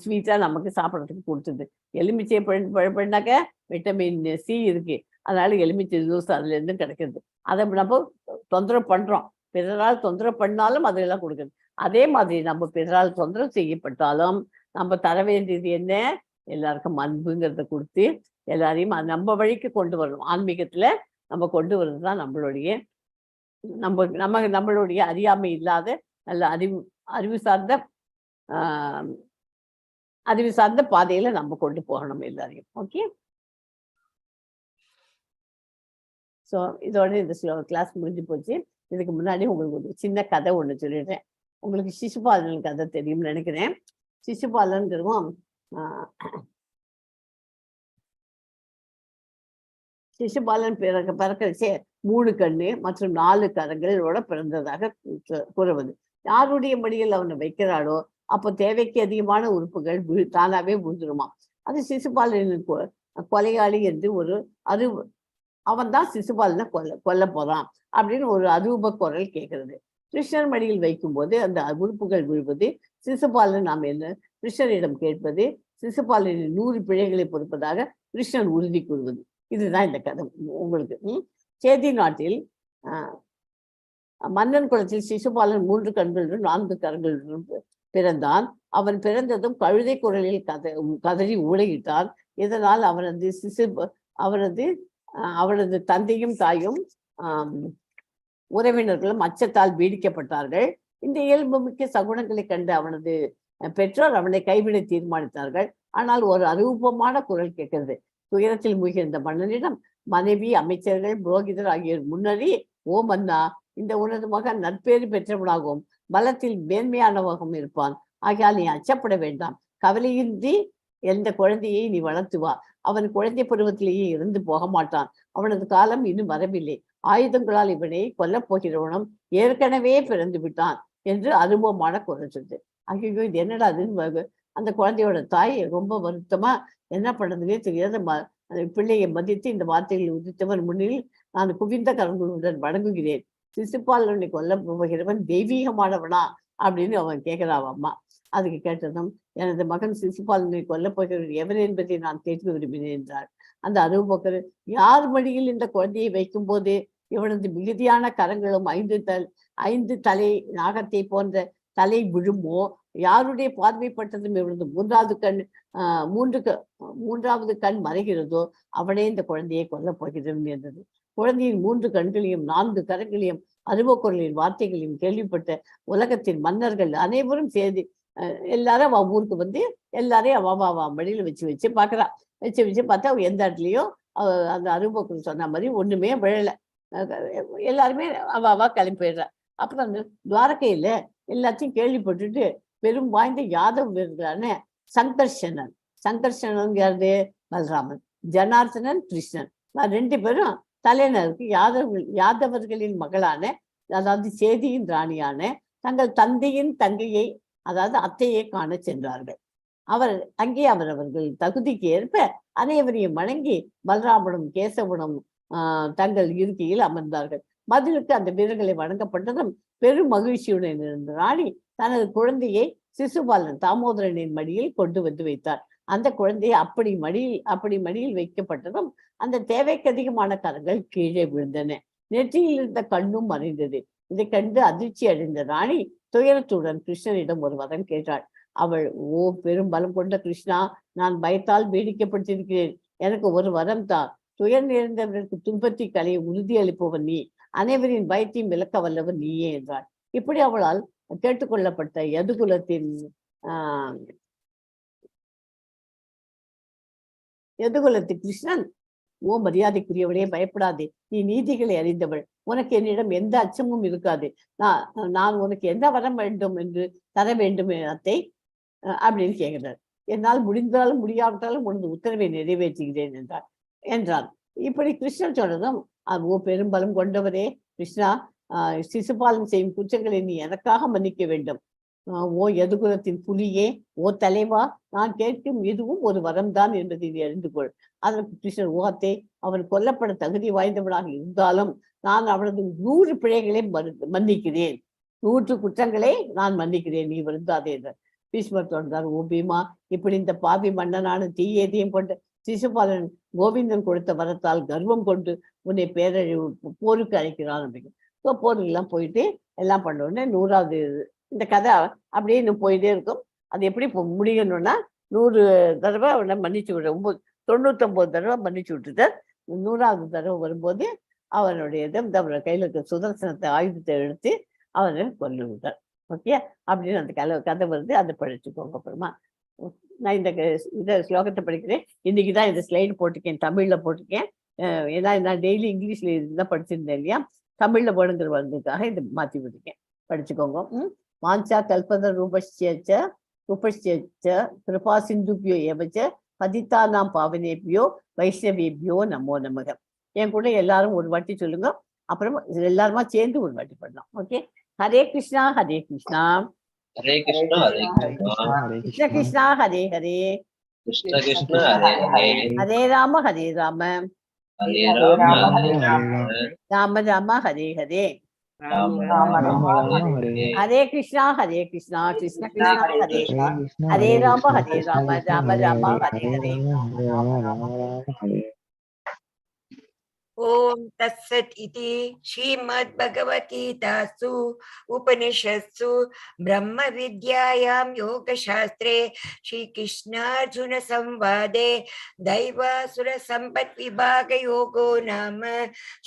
ஸ்வீட்டா நமக்கு சாப்பிட்றதுக்கு கொடுத்துது. எலுமிச்சை பண்ணாக்க விட்டமின் சி இருக்கு, அதனால எலுமிச்சை ஜூஸ் அதுல இருந்து கிடைக்கிறது. அதை நம்ம தொந்தரவு பண்றோம். பிறரால் தொந்தரவு பண்ணாலும் அதெல்லாம் கொடுக்குது. அதே மாதிரி நம்ம பிறரால் தொந்தரவு செய்யப்பட்டாலும் நம்ம தர வேண்டியது என்ன? எல்லாருக்கும் அன்புங்கிறத கொடுத்து எல்லாரையும் நம்ம வழிக்கு கொண்டு வரணும். ஆன்மீகத்துல நம்ம கொண்டு வர்றது தான் நம்மளுடைய அறியாமை இல்லாத நல்ல அறிவு சார்ந்த பாதையில நம்ம கொண்டு போகணும் எல்லாரையும். ஓகே. ஸோ இதோட இந்த கிளாஸ் முடிஞ்சு போச்சு. இதுக்கு முன்னாடி உங்களுக்கு ஒரு சின்ன கதை ஒன்று சொல்லிடுறேன். உங்களுக்கு சிசுபாலன் கதை தெரியும்னு நினைக்கிறேன். சிசுபாலன்கிறவும் சிசுபாலன் பிறக்கச்சே 3 கண்ணு மற்றும் 4 கரங்களோட பிறந்ததாக கூறுவது. யாருடைய மடியில் அவனை வைக்கிறாளோ அப்போ தேவைக்கு அதிகமான உறுப்புகள் தானாவே விழுந்துருமா. அது சிசுபாலனின் கொலையாளி என்று ஒரு அவன் தான் சிசுபாலனை கொல்ல போறான் அப்படின்னு ஒரு அரூப குரல் கேட்கிறது. கிருஷ்ணர் மடியில் வைக்கும்போது அந்த உறுப்புகள் விழுவது. சிசுபாலன் நாம் என்ன கிருஷ்ணரிடம் கேட்பது. சிசுபாலனின் 100 பிழைகளை பொறுப்பதாக கிருஷ்ணன் உறுதி கூறுவது. இதுதான் இந்த கதை உங்களுக்கு. சேதி நாட்டில் மன்னன் குலத்தில் சிசுபாலன் 3 கண்களுடன் 4 கரங்களுடன் பிறந்தான். அவன் பிறந்ததும் கழுதை குரலில் கதறி ஊழையிட்டான். இதனால் அவனது தந்தையும் தாயும் உறவினர்களும் அச்சத்தால் பீடிக்கப்பட்டார்கள். இந்த இயல்பு மிக்க சகுனங்களை கண்டு அவனது பெற்றோர் அவனை கைவிட தீர்மானித்தார்கள். ஆனால் ஒரு அரூபமான குரல் கேட்கிறது. துயரத்தில் மூழ்கியிருந்த மன்னனிடம் மனைவி, அமைச்சர்கள், புரோகிதர் ஆகியோர் முன்னறி, ஓ மன்னா, இந்த உனது மகன் நற்பேறு பெற்றவனாகவும் பலத்தில் மேன்மையானவாகவும் இருப்பான். ஆகையால் நீ அச்சப்பட வேண்டாம். கவலையின்றி எந்த குழந்தையை நீ வளர்த்துவா. அவன் குழந்தை பருவத்திலேயே இருந்து போக மாட்டான். அவனது காலம் இன்னும் வரவில்லை. ஆயுதங்களால் இவனை கொல்லப் போகிறவனும் ஏற்கனவே பிறந்து விட்டான் என்று அனுபவமான குரல் சொல்லுது. ஐயோ, இது என்னடா அதுன்னு அந்த குழந்தையோட தாய் ரொம்ப வருத்தமா என்ன பண்றதுன்னே தெரியாத பிள்ளையை மதித்து இந்த வார்த்தைகளை உதித்தவன் முன்னில் நான் குவிந்த கரங்களுடன் வணங்குகிறேன். சிசுபாலனை கொல்ல போகிறவன் தெய்வீகமானவனா அப்படின்னு அவன் கேட்கிறான் அம்மா. அதுக்கு கேட்டதும், எனது மகன் சிசுபாலனை கொல்லப் போகிறவன் எவன் என்பதை நான் கேட்க விரும்பினேன் என்றார். அந்த அனுபவக்கர், யார் மடியில் இந்த குழந்தையை வைக்கும் போது இவனது மிகுதியான கரங்களும் ஐந்து தலை நாகத்தை போன்ற தலை விழுமோ, யாருடைய பார்வைப்பட்டதும் இவனது மூன்றாவது கண் மறைகிறதோ அவனே இந்த குழந்தையை கொல்லப் போகிறதும் என்றது. குழந்தையின் 3 கண்களையும் 4 கரங்களையும் அருவக்குரலின் வார்த்தைகளையும் கேள்விப்பட்ட உலகத்தின் மன்னர்கள் அனைவரும் சேர்ந்து எல்லாரும் அவன் ஊருக்கு வந்து எல்லாரையும் அவ மடியில வச்சு பார்க்கறா. வச்சு பார்த்தா எந்த இடத்துலயும் அந்த அருவக்குரல் சொன்ன மாதிரி ஒண்ணுமே விழல. எல்லாருமே அவ கிளம்பி போயிடுறா. அப்புறம் அந்த துவாரகையில எல்லாத்தையும் கேள்விப்பட்டுட்டு பெரும் வாய்ந்த யாதவ வீரர்களான சங்கர்ஷனன் யாரு? பலராமன். ஜனார்த்தனன் கிருஷ்ணன். 2 பேரும் தலைநருக்கு யாதவர்களின் மகளான, அதாவது சேதியின் ராணியான தங்கள் தந்தையின் தங்கையை, அதாவது அத்தையை காண சென்றார்கள். அங்கே அவரவர்கள் தகுதிக்கு ஏற்ப அனைவரையும் வணங்கி பலராமனும் கேசவனும் தங்கள் இருக்கையில் அமர்ந்தார்கள். பதிலுக்கு அந்த வீரர்களை வணங்கப்பட்டதும் பெரும் மகிழ்ச்சியுடன் இருந்த ராணி தனது குழந்தையை சிசுபாலன் தாமோதரனின் மடியில் கொண்டு வந்து வைத்தார். அந்த குழந்தையை அப்படி மடியில் வைக்கப்பட்டதும் அந்த தேவைக்கு அதிகமான கரங்கள் கீழே விழுந்தன. நெற்றியில் இருந்த கண்ணும் மறைந்தது. இதை கண்டு அதிர்ச்சி அடைந்த ராணி துயரத்துடன் கிருஷ்ணனிடம் ஒரு வரம் கேட்டாள். அவள், ஓ பெரும் பலம் கொண்ட கிருஷ்ணா, நான் பயத்தால் வேடிக்கைப்பட்டிருக்கிறேன். எனக்கு ஒரு வரம் தான். துயர் நேர்ந்தவர்களுக்கு துன்பத்தை கலையை உறுதி அளிப்பவன் நீ. அனைவரின் பயத்தையும் விளக்க வல்லவன் நீயே என்றாள். இப்படி அவளால் கேட்டுக்கொள்ளப்பட்ட யதுகுலத்து கிருஷ்ணன், ஓ மரியாதைக்குரியவளே, பயப்படாதே. நீ நீதிகளை அறிந்தவள். உனக்கு என்னிடம் எந்த அச்சமும் இருக்காது. நான் உனக்கு என்ன வரம் வேண்டும் என்று தர வேண்டும் அத்தை அப்படின்னு கேட்கிறார். என்னால் முடிந்தாலும் முடியாவிட்டாலும் உனது உத்தரவை நிறைவேற்றுகிறேன் என்றார். இப்படி கிருஷ்ணன் சொன்னதும், ஓ பெரும்பலம் கொண்டவரே கிருஷ்ணா, சிசுபாலன் செய்யும் குற்றங்களை நீ எனக்காக மன்னிக்க வேண்டும். ஓ யதுகுலத்தின் புலியே, ஓ தலைவா, நான் கேட்கும் இதுவும் ஒரு வரம்தான் என்பதை நீ அறிந்து கொள். அதற்கு கிருஷ்ணன், ஓகே, அவன் கொல்லப்பட தகுதி வாய்ந்தவனாக இருந்தாலும் நான் அவனது 100 பிழைகளை மன்னிக்கிறேன். 100 குற்றங்களை நான் மன்னிக்கிறேன், நீ வருந்தாதே என்றார். பீஷ்மர் தொடர்ந்தார், ஓ பீமா, இப்படி இந்த பாவி மன்னனான தீயதையும் கொண்ட சிசுபாலன் கோவிந்தன் கொடுத்த வரத்தால் கர்வம் கொண்டு உன்னை பேரழிவு போருக்கு அழைக்கிறான் அப்படின்னு. ஸோ போருக்கெல்லாம் போயிட்டு எல்லாம் பண்ண உடனே 100வது இந்த கதை அப்படியே இன்னும் போயிட்டே இருக்கும். அது எப்படி முடியணும்னா 100 தடவை அவனை மன்னிச்சு விட 99 தடவை மன்னிச்சு விட்டுட்டார். 100வது தடவை வரும்போது அவனுடைய அவரோட கையில் இருக்க சுதர்சனத்தை ஆயுதத்தை எடுத்து அவனை கொண்டு விட்டார். ஓகே, அப்படின்னு அந்த கதை வருது. அதை படிச்சுக்கோங்க. அப்புறமா நான் இந்த ஸ்லோகத்தை படிக்கிறேன். இன்னைக்கு தான் இந்த ஸ்லைடு போட்டிருக்கேன், தமிழ்ல போட்டிருக்கேன். ஏன்னா நான் டெய்லி இங்கிலீஷ்ல இதுதான் படிச்சிருந்தேன் இல்லையா, தமிழ்ல வேணுங்கிற வந்ததுக்காக இதை மாற்றி விட்டுருக்கேன். படிச்சுக்கோங்க. வாஞ்சா கல்பத ரூபஸ்ய கிருபா சிந்துபியோ எவச்ச பதித்தானாம் பாவனேபியோ வைஷ்ணவேபியோ நமோ நமக. என் கூட எல்லாரும் ஒரு வாட்டி சொல்லுங்க, அப்புறம் எல்லாருமா சேர்ந்து ஒரு வாட்டி பண்ணலாம். ஓகே, ஹரே கிருஷ்ணா ஹரே கிருஷ்ணா ஹரே கிருஷ்ணா ஹரே கிருஷ்ணா கிருஷ்ண கிருஷ்ணா ஹரே ஹரே கிருஷ்ண கிருஷ்ண ஹரே ஹரே ஹரே ராம ஹரே ராம ஹரே ராம ஹரே ராம ராம ராம ஹரே ஹரே ராம ராம ஹரே ஹரே கிருஷ்ணா ஹரே கிருஷ்ணா கிருஷ்ண கிருஷ்ணா ஹரே ஹரே ராம ராம ராம ஹரே ஹரே. ओम तत्सत् इति श्रीमद्भगवद्गीतासु उपनिषत्सु ब्रह्म विद्यायां योगशास्त्रे श्रीकृष्णार्जुन संवादे दैवासुर संपत् विभाग योगो नाम